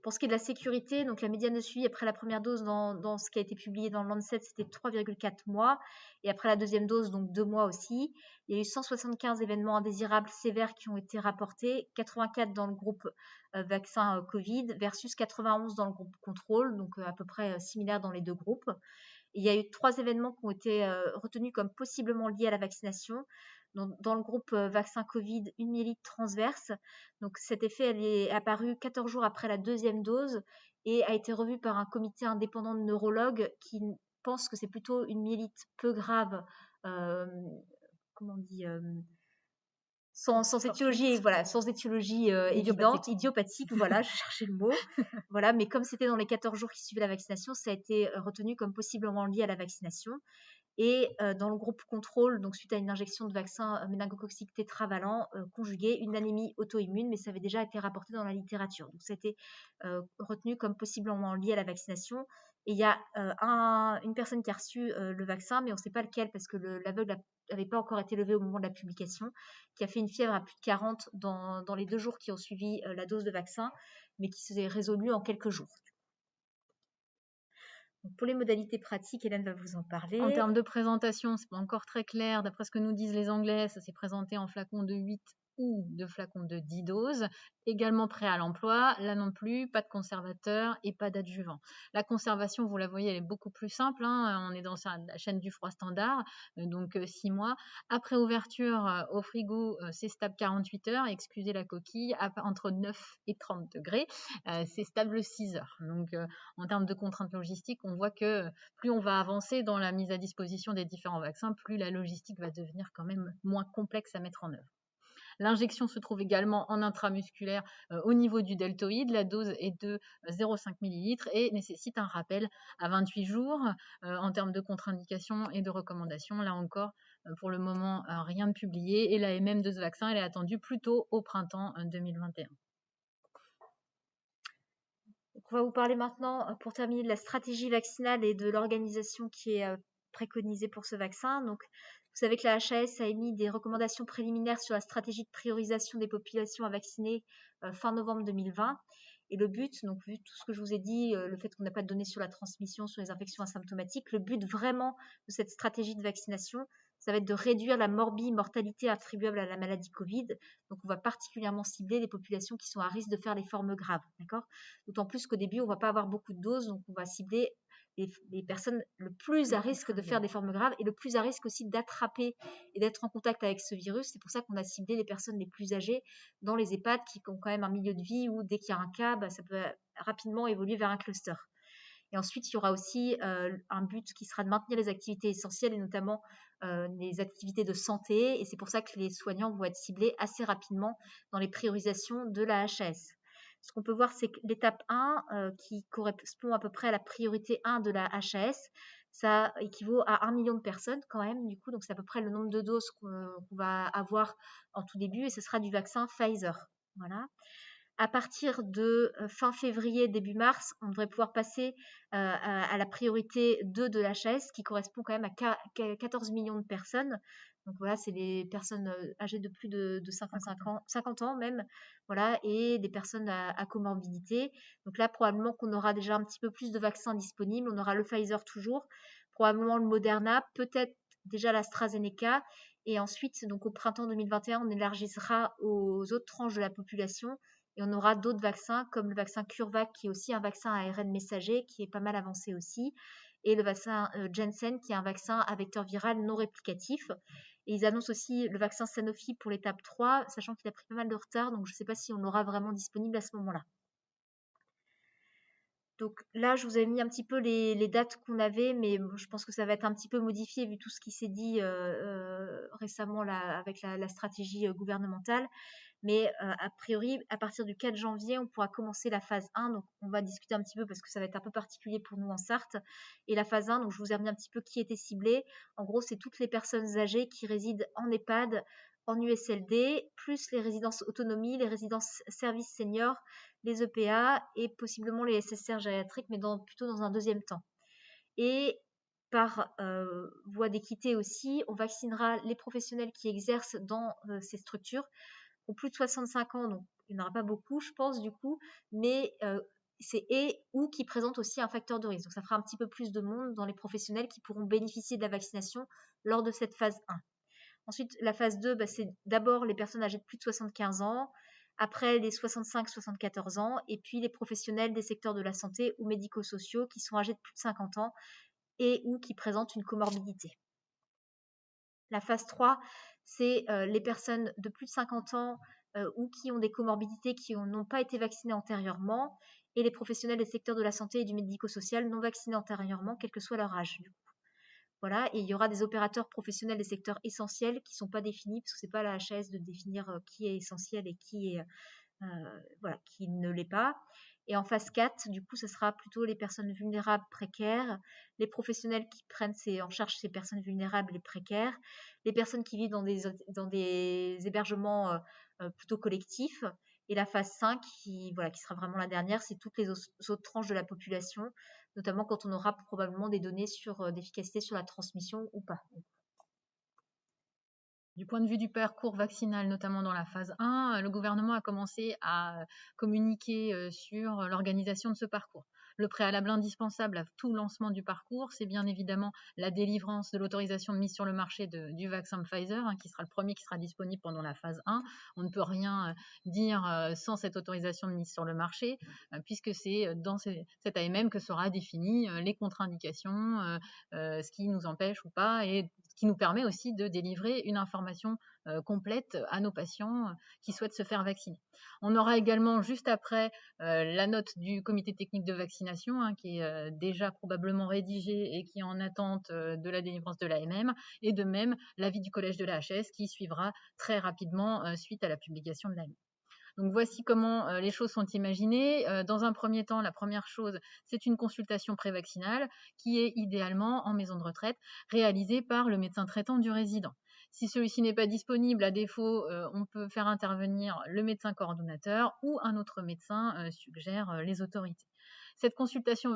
Pour ce qui est de la sécurité, donc la médiane de suivi après la première dose dans ce qui a été publié dans le Lancet, c'était 3,4 mois. Et après la deuxième dose, donc 2 mois aussi. Il y a eu 175 événements indésirables sévères qui ont été rapportés, 84 dans le groupe vaccin Covid versus 91 dans le groupe contrôle, donc à peu près similaire dans les deux groupes. Il y a eu 3 événements qui ont été retenus comme possiblement liés à la vaccination. Dans le groupe vaccin Covid, une myélite transverse. Donc cet effet elle est apparu 14 jours après la deuxième dose et a été revu par un comité indépendant de neurologues qui pense que c'est plutôt une myélite peu grave, comment on dit, sans étiologie, voilà, sans étiologie évidente, idiopathique, voilà, je cherchais le mot. Voilà, mais comme c'était dans les 14 jours qui suivaient la vaccination, ça a été retenu comme possiblement lié à la vaccination. Et dans le groupe contrôle, donc suite à une injection de vaccin méningococcique tétravalent conjugué, une anémie auto-immune, mais ça avait déjà été rapporté dans la littérature. Donc ça a été retenu comme possiblement lié à la vaccination. Et il y a une personne qui a reçu le vaccin, mais on ne sait pas lequel parce que l'aveugle n'avait pas encore été levé au moment de la publication, qui a fait une fièvre à plus de 40 dans les 2 jours qui ont suivi la dose de vaccin, mais qui s'est résolue en quelques jours. Donc, pour les modalités pratiques, Hélène va vous en En parler. termes de présentation, c'est pas encore très clair. D'après ce que nous disent les Anglais, ça s'est présenté en flacon de 8 ou de flacons de 10 doses, également prêt à l'emploi. Là non plus, pas de conservateur et pas d'adjuvant. La conservation, vous la voyez, elle est beaucoup plus simple, hein. On est dans la chaîne du froid standard, donc 6 mois. Après ouverture au frigo, c'est stable 48 heures. Excusez la coquille, entre 9 et 30 degrés, c'est stable 6 heures. Donc en termes de contraintes logistiques, on voit que plus on va avancer dans la mise à disposition des différents vaccins, plus la logistique va devenir quand même moins complexe à mettre en œuvre. L'injection se trouve également en intramusculaire au niveau du deltoïde. La dose est de 0,5 ml et nécessite un rappel à 28 jours. En termes de contre-indications et de recommandations, là encore, pour le moment, rien de publié. Et l'AMM de ce vaccin, elle est attendue plutôt au printemps 2021. Donc, on va vous parler maintenant, pour terminer, de la stratégie vaccinale et de l'organisation qui est préconisée pour ce vaccin. Donc, vous savez que la HAS a émis des recommandations préliminaires sur la stratégie de priorisation des populations à vacciner fin novembre 2020. Et le but, donc vu tout ce que je vous ai dit, le fait qu'on n'a pas de données sur la transmission, sur les infections asymptomatiques, le but vraiment de cette stratégie de vaccination, ça va être de réduire la mortalité attribuable à la maladie Covid. Donc, on va particulièrement cibler les populations qui sont à risque de faire les formes graves, d'accord? D'autant plus qu'au début, on ne va pas avoir beaucoup de doses, donc on va cibler les personnes le plus à risque de faire des formes graves et le plus à risque aussi d'attraper et d'être en contact avec ce virus. C'est pour ça qu'on a ciblé les personnes les plus âgées dans les EHPAD qui ont quand même un milieu de vie où dès qu'il y a un cas, ça peut rapidement évoluer vers un cluster. Et ensuite, il y aura aussi un but qui sera de maintenir les activités essentielles et notamment les activités de santé. Et c'est pour ça que les soignants vont être ciblés assez rapidement dans les priorisations de la HAS. Ce qu'on peut voir, c'est que l'étape 1, qui correspond à peu près à la priorité 1 de la HAS, ça équivaut à 1 million de personnes quand même, du coup, donc c'est à peu près le nombre de doses qu'on va avoir en tout début, et ce sera du vaccin Pfizer. Voilà. À partir de fin février, début mars, on devrait pouvoir passer à la priorité 2 de l'HAS, qui correspond quand même à 14 millions de personnes. Donc voilà, c'est des personnes âgées de plus de 50 ans même, voilà, et des personnes à comorbidité. Donc là, probablement qu'on aura déjà un petit peu plus de vaccins disponibles. On aura le Pfizer toujours, probablement le Moderna, peut-être déjà l'AstraZeneca. Et ensuite, donc au printemps 2021, on élargira aux autres tranches de la population et on aura d'autres vaccins comme le vaccin CureVac qui est aussi un vaccin à ARN messager qui est pas mal avancé aussi, et le vaccin Janssen qui est un vaccin à vecteur viral non réplicatif. Et ils annoncent aussi le vaccin Sanofi pour l'étape 3, sachant qu'il a pris pas mal de retard, donc je ne sais pas si on l'aura vraiment disponible à ce moment-là. Donc là, je vous ai mis un petit peu les dates qu'on avait, mais je pense que ça va être un petit peu modifié vu tout ce qui s'est dit récemment là, avec la stratégie gouvernementale. Mais a priori, à partir du 4 janvier, on pourra commencer la phase 1. Donc, on va discuter un petit peu parce que ça va être un peu particulier pour nous en Sarthe. Et la phase 1, donc je vous ai remis un petit peu qui était ciblé. En gros, c'est toutes les personnes âgées qui résident en EHPAD, en USLD, plus les résidences autonomie, les résidences services seniors, les EPA et possiblement les SSR gériatriques, mais plutôt dans un deuxième temps. Et par voie d'équité aussi, on vaccinera les professionnels qui exercent dans ces structures ont plus de 65 ans, donc il n'y en aura pas beaucoup, je pense, du coup, mais c'est ou qui présentent aussi un facteur de risque. Donc ça fera un petit peu plus de monde dans les professionnels qui pourront bénéficier de la vaccination lors de cette phase 1. Ensuite, la phase 2, c'est d'abord les personnes âgées de plus de 75 ans, après les 65-74 ans, et puis les professionnels des secteurs de la santé ou médico-sociaux qui sont âgés de plus de 50 ans et ou qui présentent une comorbidité. La phase 3, c'est les personnes de plus de 50 ans ou qui ont des comorbidités qui n'ont pas été vaccinées antérieurement, et les professionnels des secteurs de la santé et du médico-social non vaccinés antérieurement, quel que soit leur âge. Du coup. Voilà, et il y aura des opérateurs professionnels des secteurs essentiels qui ne sont pas définis, parce que ce n'est pas la HAS de définir qui est essentiel et qui ne l'est pas. Et en phase 4, du coup, ce sera plutôt les personnes vulnérables précaires, les professionnels qui prennent en charge ces personnes vulnérables et précaires, les personnes qui vivent dans des hébergements plutôt collectifs. Et la phase 5, qui sera vraiment la dernière, c'est toutes les autres tranches de la population, notamment quand on aura probablement des données sur d'efficacité sur la transmission ou pas. Du point de vue du parcours vaccinal, notamment dans la phase 1, le gouvernement a commencé à communiquer sur l'organisation de ce parcours. Le préalable indispensable à tout lancement du parcours, c'est bien évidemment la délivrance de l'autorisation de mise sur le marché du vaccin Pfizer, qui sera le premier qui sera disponible pendant la phase 1. On ne peut rien dire sans cette autorisation de mise sur le marché, puisque c'est dans cette AMM que sera défini les contre-indications, ce qui nous empêche ou pas, et ce qui nous permet aussi de délivrer une information complète à nos patients qui souhaitent se faire vacciner. On aura également juste après la note du comité technique de vaccination, qui est déjà probablement rédigée et qui est en attente de la délivrance de l'AMM, et de même l'avis du collège de la HS qui suivra très rapidement suite à la publication de l'AMM. Donc voici comment les choses sont imaginées. Dans un premier temps, la première chose, c'est une consultation prévaccinale qui est idéalement en maison de retraite réalisée par le médecin traitant du résident. Si celui-ci n'est pas disponible, à défaut, on peut faire intervenir le médecin coordonnateur ou un autre médecin suggère les autorités. Cette consultation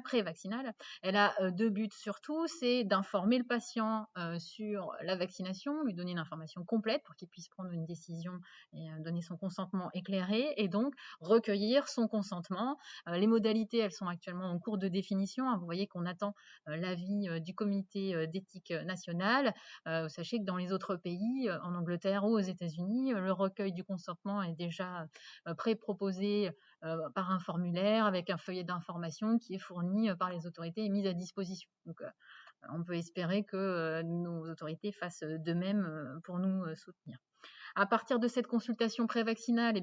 prévaccinale, elle a deux buts surtout, c'est d'informer le patient sur la vaccination, lui donner une information complète pour qu'il puisse prendre une décision et donner son consentement éclairé, et donc recueillir son consentement. Les modalités, elles sont actuellement en cours de définition. Vous voyez qu'on attend l'avis du comité d'éthique nationale. Sachez que dans les autres pays, en Angleterre ou aux États-Unis, le recueil du consentement est déjà pré-proposé par un formulaire avec un feuillet d'information qui est fourni par les autorités et mis à disposition. Donc, on peut espérer que nos autorités fassent de même pour nous soutenir. À partir de cette consultation prévaccinale,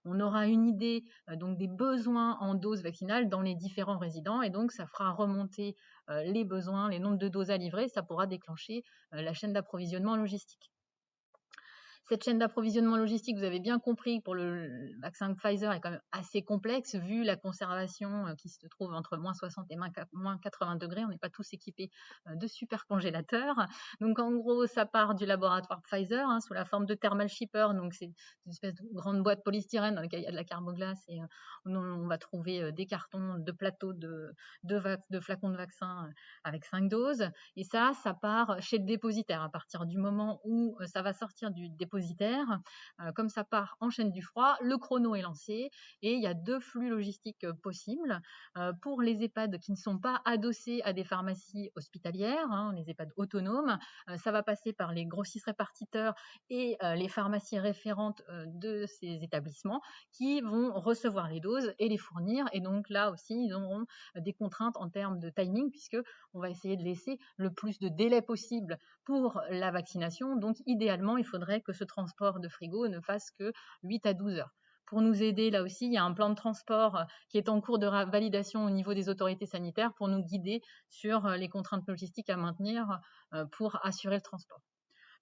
on aura une idée donc des besoins en doses vaccinales dans les différents résidents, et donc ça fera remonter les besoins, les nombres de doses à livrer, ça pourra déclencher la chaîne d'approvisionnement logistique. Cette chaîne d'approvisionnement logistique, vous avez bien compris, pour le vaccin Pfizer est quand même assez complexe vu la conservation qui se trouve entre moins 60 et moins 80 degrés. On n'est pas tous équipés de super congélateurs. Donc en gros, ça part du laboratoire Pfizer sous la forme de thermal shipper. Donc c'est une espèce de grande boîte polystyrène dans laquelle il y a de la carboglace, et on va trouver des cartons de plateaux de flacons de vaccin avec 5 doses. Et ça part chez le dépositaire. À partir du moment où ça va sortir du dépositaire, comme ça part en chaîne du froid, le chrono est lancé, et il y a deux flux logistiques possibles. Pour les EHPAD qui ne sont pas adossés à des pharmacies hospitalières, les EHPAD autonomes, ça va passer par les grossistes répartiteurs et les pharmacies référentes de ces établissements qui vont recevoir les doses et les fournir. Et donc là aussi, ils auront des contraintes en termes de timing, puisque on va essayer de laisser le plus de délai possible pour la vaccination. Donc idéalement, il faudrait que ce transport de frigo ne fasse que 8 à 12 heures. Pour nous aider, là aussi, il y a un plan de transport qui est en cours de validation au niveau des autorités sanitaires pour nous guider sur les contraintes logistiques à maintenir pour assurer le transport.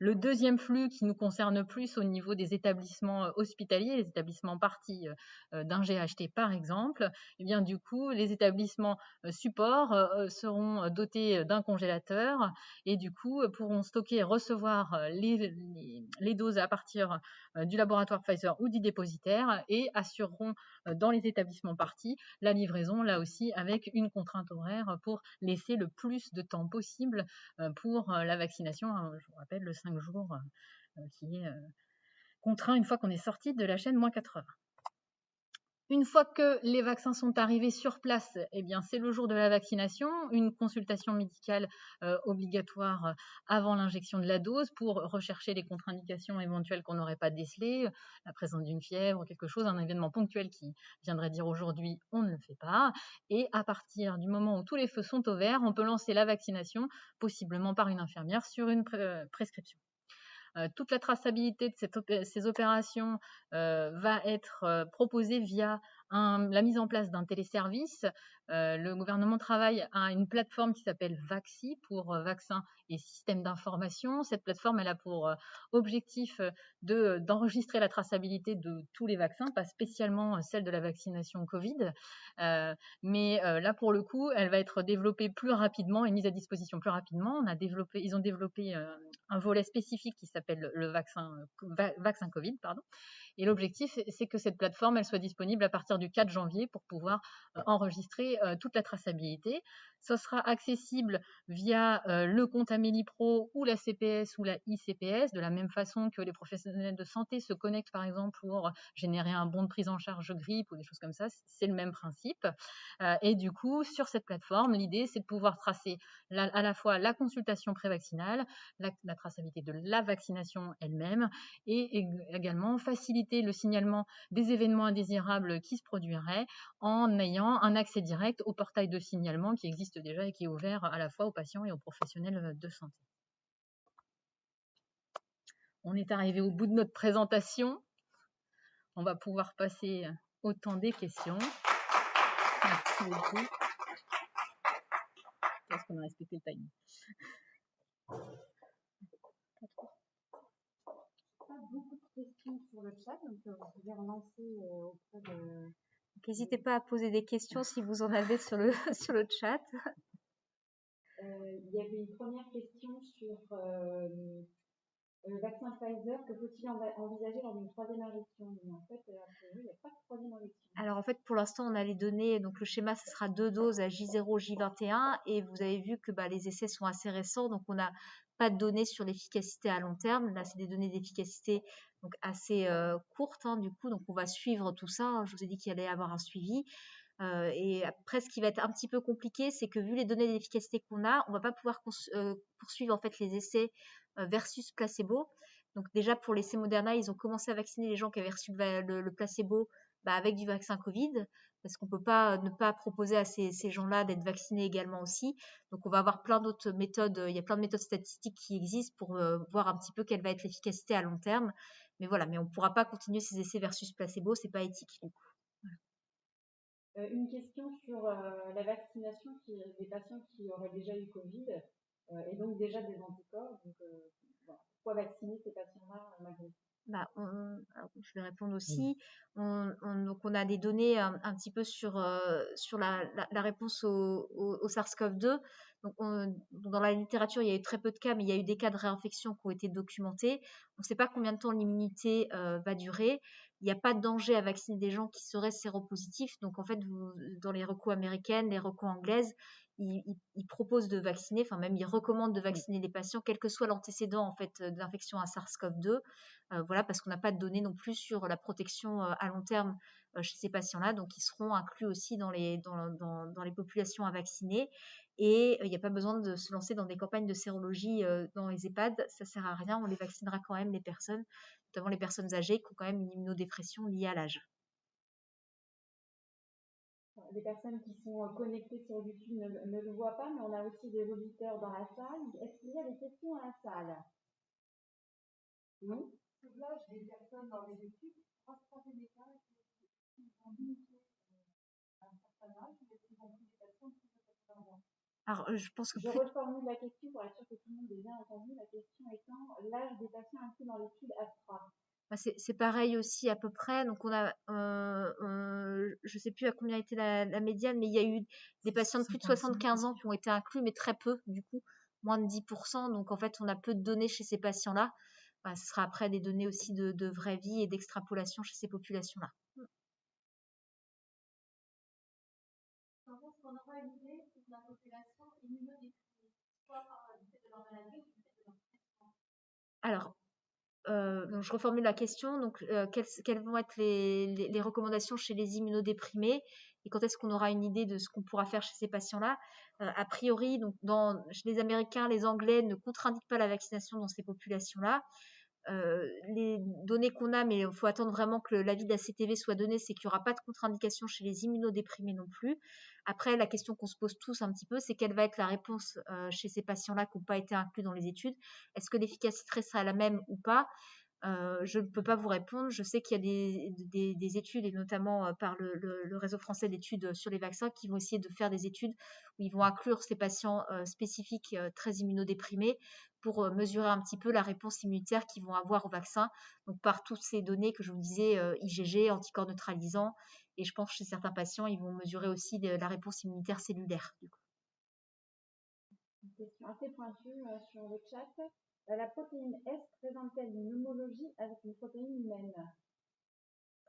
Le deuxième flux qui nous concerne plus au niveau des établissements hospitaliers, les établissements partis d'un GHT par exemple, du coup, les établissements supports seront dotés d'un congélateur, et du coup pourront stocker et recevoir les doses à partir du laboratoire Pfizer ou du dépositaire, et assureront dans les établissements partis la livraison, là aussi avec une contrainte horaire pour laisser le plus de temps possible pour la vaccination. Je vous rappelle le 5 jours qui est contraint une fois qu'on est sorti de la chaîne -80. Une fois que les vaccins sont arrivés sur place, c'est le jour de la vaccination, une consultation médicale obligatoire avant l'injection de la dose pour rechercher les contre-indications éventuelles qu'on n'aurait pas décelées, la présence d'une fièvre, quelque chose, un événement ponctuel qui viendrait dire aujourd'hui on ne le fait pas. Et à partir du moment où tous les feux sont au vert, on peut lancer la vaccination, possiblement par une infirmière sur une prescription. Toute la traçabilité de ces opérations va être proposée via la mise en place d'un téléservice. Le gouvernement travaille à une plateforme qui s'appelle Vaxi pour vaccins et systèmes d'information. Cette plateforme, elle a pour objectif d'enregistrer la traçabilité de tous les vaccins, pas spécialement celle de la vaccination Covid. Mais là, pour le coup, elle va être développée plus rapidement et mise à disposition plus rapidement. Ils ont développé un volet spécifique qui s'appelle le vaccin Covid, Et l'objectif, c'est que cette plateforme, elle soit disponible à partir du 4 janvier pour pouvoir enregistrer toute la traçabilité. Ça sera accessible via le compte Amélie Pro ou la CPS ou la ICPS, de la même façon que les professionnels de santé se connectent par exemple pour générer un bon de prise en charge grippe ou des choses comme ça, c'est le même principe. Et du coup, sur cette plateforme, l'idée, c'est de pouvoir tracer à la fois la consultation prévaccinale, la traçabilité de la vaccination elle-même, et également faciliter le signalement des événements indésirables qui se produiraient en ayant un accès direct au portail de signalement qui existe déjà et qui est ouvert à la fois aux patients et aux professionnels de santé. On est arrivé au bout de notre présentation. On va pouvoir passer au temps des questions. Merci beaucoup. Est-ce qu'on a respecté le timing? Pas beaucoup de questions sur le chat, donc vous pouvez relancer auprès de... N'hésitez pas à poser des questions si vous en avez sur le, sur le chat. Il y avait une première question sur le vaccin Pfizer. Que faut-il envisager lors d'une troisième injection? Mais en fait, a priori, il n'y a pas de troisième injection. Alors en fait, pour l'instant, on a les données, donc le schéma, ce sera 2 doses à J0, J21, et vous avez vu que les essais sont assez récents, donc on n'a pas de données sur l'efficacité à long terme. Là, c'est des données d'efficacité donc assez courtes, du coup, donc on va suivre tout ça. Je vous ai dit qu'il allait y avoir un suivi. Et après, ce qui va être un petit peu compliqué, c'est que vu les données d'efficacité qu'on a, on va pas pouvoir poursuivre en fait les essais versus placebo. Donc déjà pour l'essai Moderna, ils ont commencé à vacciner les gens qui avaient reçu le placebo avec du vaccin Covid, parce qu'on peut pas ne pas proposer à ces gens-là d'être vaccinés également aussi. Donc on va avoir plein d'autres méthodes, il y a plein de méthodes statistiques qui existent pour voir un petit peu quelle va être l'efficacité à long terme. Mais voilà, mais on ne pourra pas continuer ces essais versus placebo, c'est pas éthique du coup. Une question sur la vaccination des patients qui auraient déjà eu Covid et donc déjà des anticorps. Donc, pourquoi vacciner ces patients-là malgré tout? Alors, je vais répondre aussi. Donc on a des données un petit peu sur la réponse au SARS-CoV-2. Donc dans la littérature, il y a eu très peu de cas, mais il y a eu des cas de réinfection qui ont été documentés. On ne sait pas combien de temps l'immunité va durer. Il n'y a pas de danger à vacciner des gens qui seraient séropositifs. Donc en fait, dans les recos américaines, les recos anglaises, ils proposent de vacciner, enfin même ils recommandent de vacciner les patients, quel que soit l'antécédent en fait d'infection à SARS-CoV-2. Voilà, parce qu'on n'a pas de données non plus sur la protection à long terme chez ces patients-là, donc ils seront inclus aussi dans les populations à vacciner. Et il n'y a pas besoin de se lancer dans des campagnes de sérologie dans les EHPAD, ça sert à rien, on les vaccinera quand même les personnes, notamment les personnes âgées qui ont quand même une immunodépression liée à l'âge. Les personnes qui sont connectées sur YouTube ne le voient pas, mais on a aussi des auditeurs dans la salle. Est-ce qu'il y a des questions à la salle? Non? L'âge des personnes dans les études, AstraZeneca, ils ont limité un certain âge, mais ils ont pris des personnes qui peuvent avoir. Alors, je pense que je reformule la question pour être sûr que tout le monde ait bien entendu. La question étant l'âge des patients inclus dans l'étude Astra. C'est pareil aussi à peu près. Donc on a, je ne sais plus à combien était la médiane, mais il y a eu des patients de plus de 75 ans qui ont été inclus, mais très peu du coup, moins de 10%. Donc en fait, on a peu de données chez ces patients-là. Ce sera après des données aussi de vraie vie et d'extrapolation chez ces populations-là. Est-ce qu'on aura une idée de la population immunodéprimée, soit par le fait de leur maladie ou du fait de leur traitement? Alors, donc je reformule la question. Donc, quelles vont être les recommandations chez les immunodéprimés et quand est-ce qu'on aura une idée de ce qu'on pourra faire chez ces patients-là? A priori, donc chez les Américains, les Anglais ne contre-indiquent pas la vaccination dans ces populations-là. Les données qu'on a, mais il faut attendre vraiment que l'avis de la CTV soit donné, c'est qu'il n'y aura pas de contre-indication chez les immunodéprimés non plus. Après, la question qu'on se pose tous un petit peu, c'est quelle va être la réponse chez ces patients-là qui n'ont pas été inclus dans les études. Est-ce que l'efficacité sera la même ou pas? Je ne peux pas vous répondre. Je sais qu'il y a des études, et notamment par le réseau français d'études sur les vaccins, qui vont essayer de faire des études où ils vont inclure ces patients spécifiques très immunodéprimés pour mesurer un petit peu la réponse immunitaire qu'ils vont avoir au vaccin. Donc par toutes ces données que je vous disais, IgG, anticorps neutralisants, et je pense que chez certains patients, ils vont mesurer aussi la réponse immunitaire cellulaire. Du coup. Une question assez pointue sur le chat. La protéine S présente-t-elle une homologie avec une protéine humaine?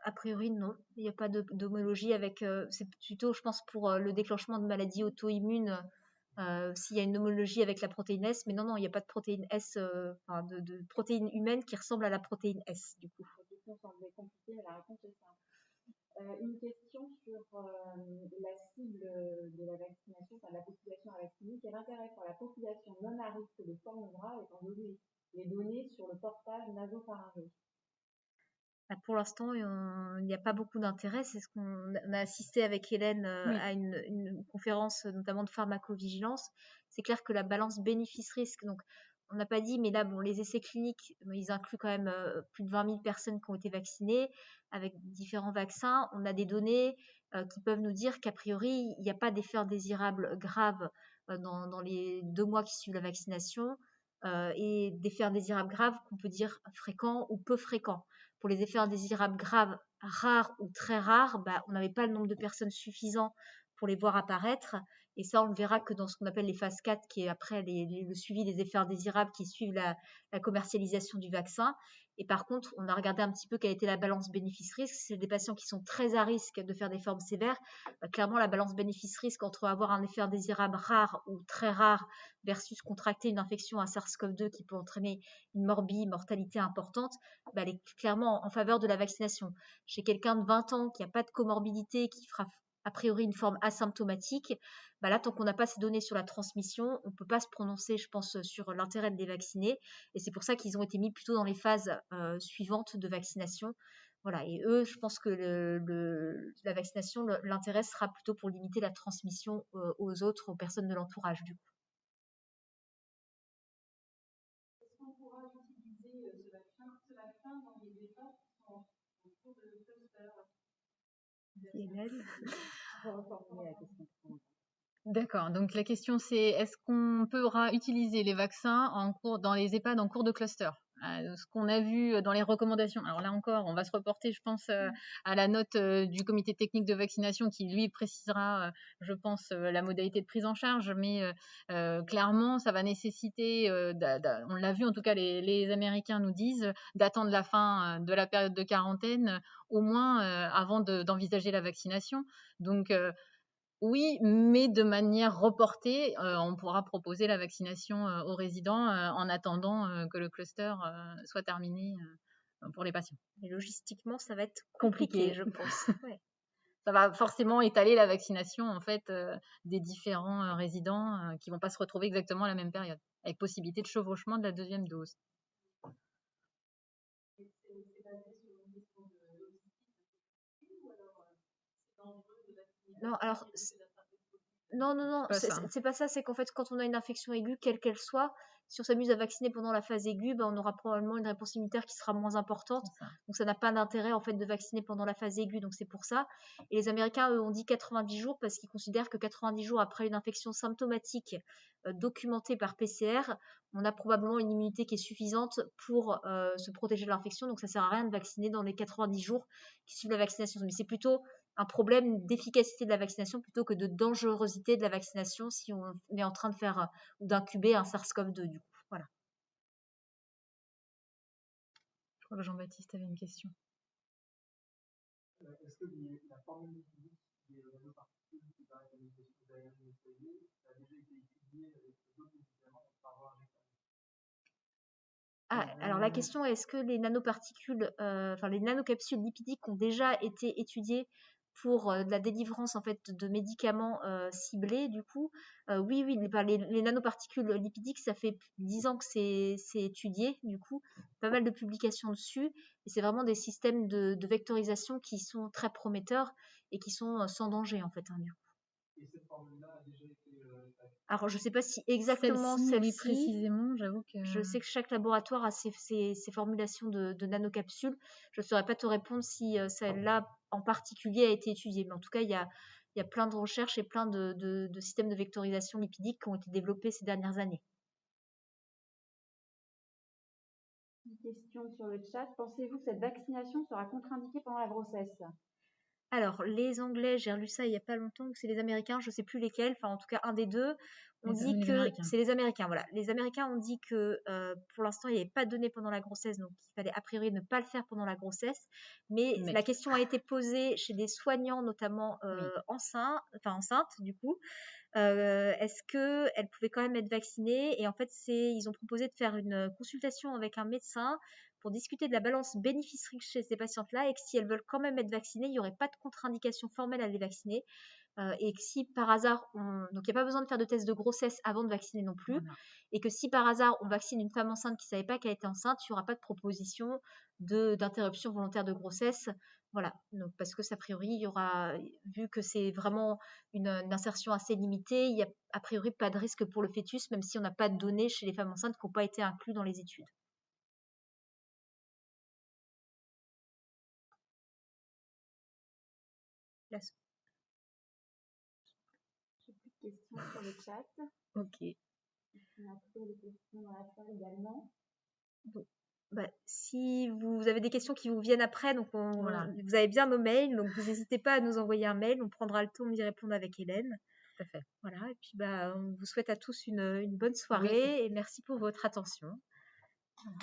A priori, non. Il n'y a pas d'homologie avec. C'est plutôt, je pense, pour le déclenchement de maladies auto-immunes, s'il y a une homologie avec la protéine S. Mais non, non, il n'y a pas de protéine S, enfin, de protéine humaine qui ressemble à la protéine S, du coup. La question semblait compliquée, mais la réponse est simple. Une question sur la cible de la vaccination, enfin de la population à vacciner. Quel intérêt pour la population non à risque de forme grave étant donné les données sur le portage nasopharyngé? Bah, pour l'instant, il n'y a pas beaucoup d'intérêt. C'est ce qu'on a assisté avec Hélène Oui. à une conférence, notamment de pharmacovigilance. C'est clair que la balance bénéfice-risque, donc on n'a pas dit, mais là, bon, les essais cliniques, ils incluent quand même plus de 20 000 personnes qui ont été vaccinées avec différents vaccins. On a des données qui peuvent nous dire qu'a priori, il n'y a pas d'effet indésirable grave dans les 2 mois qui suivent la vaccination et d'effets indésirables graves qu'on peut dire fréquents ou peu fréquents. Pour les effets indésirables graves, rares ou très rares, bah, on n'avait pas le nombre de personnes suffisant pour les voir apparaître. Et ça, on ne verra que dans ce qu'on appelle les phases 4, qui est après le suivi des effets indésirables qui suivent la commercialisation du vaccin. Et par contre, on a regardé un petit peu quelle était la balance bénéfice-risque. C'est des patients qui sont très à risque de faire des formes sévères. Bah, clairement, la balance bénéfice-risque entre avoir un effet indésirable rare ou très rare versus contracter une infection à SARS-CoV-2 qui peut entraîner une mortalité importante, bah, elle est clairement en faveur de la vaccination. Chez quelqu'un de 20 ans qui n'a pas de comorbidité, qui fera a priori une forme asymptomatique, bah là, tant qu'on n'a pas ces données sur la transmission, on ne peut pas se prononcer, je pense, sur l'intérêt de les vacciner. Et c'est pour ça qu'ils ont été mis plutôt dans les phases suivantes de vaccination. Voilà. Et eux, je pense que la vaccination, l'intérêt sera plutôt pour limiter la transmission aux autres, aux personnes de l'entourage, du coup. Est-ce qu'on pourra utiliser ce vaccin dans les États qui sont en cours de cluster? On va reformuler la question. D'accord. Donc la question c'est est-ce qu'on pourra utiliser les vaccins dans les EHPAD en cours de cluster? Ce qu'on a vu dans les recommandations. Alors là encore, on va se reporter, je pense, à la note du comité technique de vaccination qui lui précisera, je pense, la modalité de prise en charge. Mais clairement, ça va nécessiter, on l'a vu en tout cas, les Américains nous disent d'attendre la fin de la période de quarantaine, au moins avant d'envisager la vaccination. Donc oui, mais de manière reportée, on pourra proposer la vaccination aux résidents en attendant que le cluster soit terminé pour les patients. Et logistiquement, ça va être compliqué, je pense. Ouais. Ça va forcément étaler la vaccination en fait des différents résidents qui vont pas se retrouver exactement à la même période, avec possibilité de chevauchement de la deuxième dose. Non, alors non, c'est pas ça, c'est qu'en fait, quand on a une infection aiguë, quelle qu'elle soit, si on s'amuse à vacciner pendant la phase aiguë, ben, on aura probablement une réponse immunitaire qui sera moins importante. Donc ça n'a pas d'intérêt en fait de vacciner pendant la phase aiguë, donc c'est pour ça. Et les Américains, eux, ont dit 90 jours parce qu'ils considèrent que 90 jours après une infection symptomatique documentée par PCR, on a probablement une immunité qui est suffisante pour se protéger de l'infection. Donc ça sert à rien de vacciner dans les 90 jours qui suivent la vaccination. Mais c'est plutôt un problème d'efficacité de la vaccination plutôt que de dangerosité de la vaccination si on est en train de faire ou d'incuber un SARS-CoV-2 du coup. Voilà. Je crois que Jean-Baptiste avait une question. Est-ce que la formule physique des nanoparticules qui paraît comme une question d'aérien a déjà été étudiée avec d'autres médicaments par avoir alors la question est, est-ce que les nanoparticules, les nanocapsules lipidiques ont déjà été étudiées pour de la délivrance en fait de médicaments ciblés du coup? Oui, les nanoparticules lipidiques, ça fait 10 ans que c'est étudié du coup, pas mal de publications dessus, et c'est vraiment des systèmes de vectorisation qui sont très prometteurs et qui sont sans danger en fait. Du coup. Et cette formule-là a déjà été alors, je ne sais pas si exactement celle-ci. Oui, précisément, j'avoue que. Je sais que chaque laboratoire a ses formulations de nanocapsules. Je ne saurais pas te répondre si celle-là en particulier a été étudiée. Mais en tout cas, il y a plein de recherches et plein de systèmes de vectorisation lipidique qui ont été développés ces dernières années. Une question sur le chat. Pensez-vous que cette vaccination sera contre-indiquée pendant la grossesse? Alors, les Anglais, j'ai relu ça il y a pas longtemps, c'est les Américains, je sais plus lesquels, enfin en tout cas un des deux. On dit Les que Américains. c'est les Américains, voilà. Les Américains ont dit que pour l'instant il n'y avait pas de données pendant la grossesse, donc il fallait a priori ne pas le faire pendant la grossesse. Mais Mais- la question a été posée chez des soignants, notamment Oui. enceintes du coup. Est-ce que elles pouvaient quand même être vaccinées? Et en fait, ils ont proposé de faire une consultation avec un médecin pour discuter de la balance bénéfice-risque chez ces patientes-là et que si elles veulent quand même être vaccinées, il n'y aurait pas de contre-indication formelle à les vacciner. Et que si par hasard, donc il n'y a pas besoin de faire de test de grossesse avant de vacciner non plus, Voilà. et que si par hasard on vaccine une femme enceinte qui ne savait pas qu'elle était enceinte, il n'y aura pas de proposition d'interruption volontaire de grossesse. Voilà, donc parce que a priori, il y aura, vu que c'est vraiment une insertion assez limitée, il n'y a a priori pas de risque pour le fœtus, même si on n'a pas de données chez les femmes enceintes qui n'ont pas été inclus dans les études. La- J'ai plus de questions sur le chat. Ok. On a trouvé des questions dans la salle également. Donc, bah, si vous avez des questions qui vous viennent après, donc Voilà. vous avez bien nos mails, donc vous n'hésitez pas à nous envoyer un mail, on prendra le temps d'y répondre avec Hélène. Tout à fait. Voilà, et puis bah, on vous souhaite à tous une bonne soirée et merci pour votre attention. Voilà.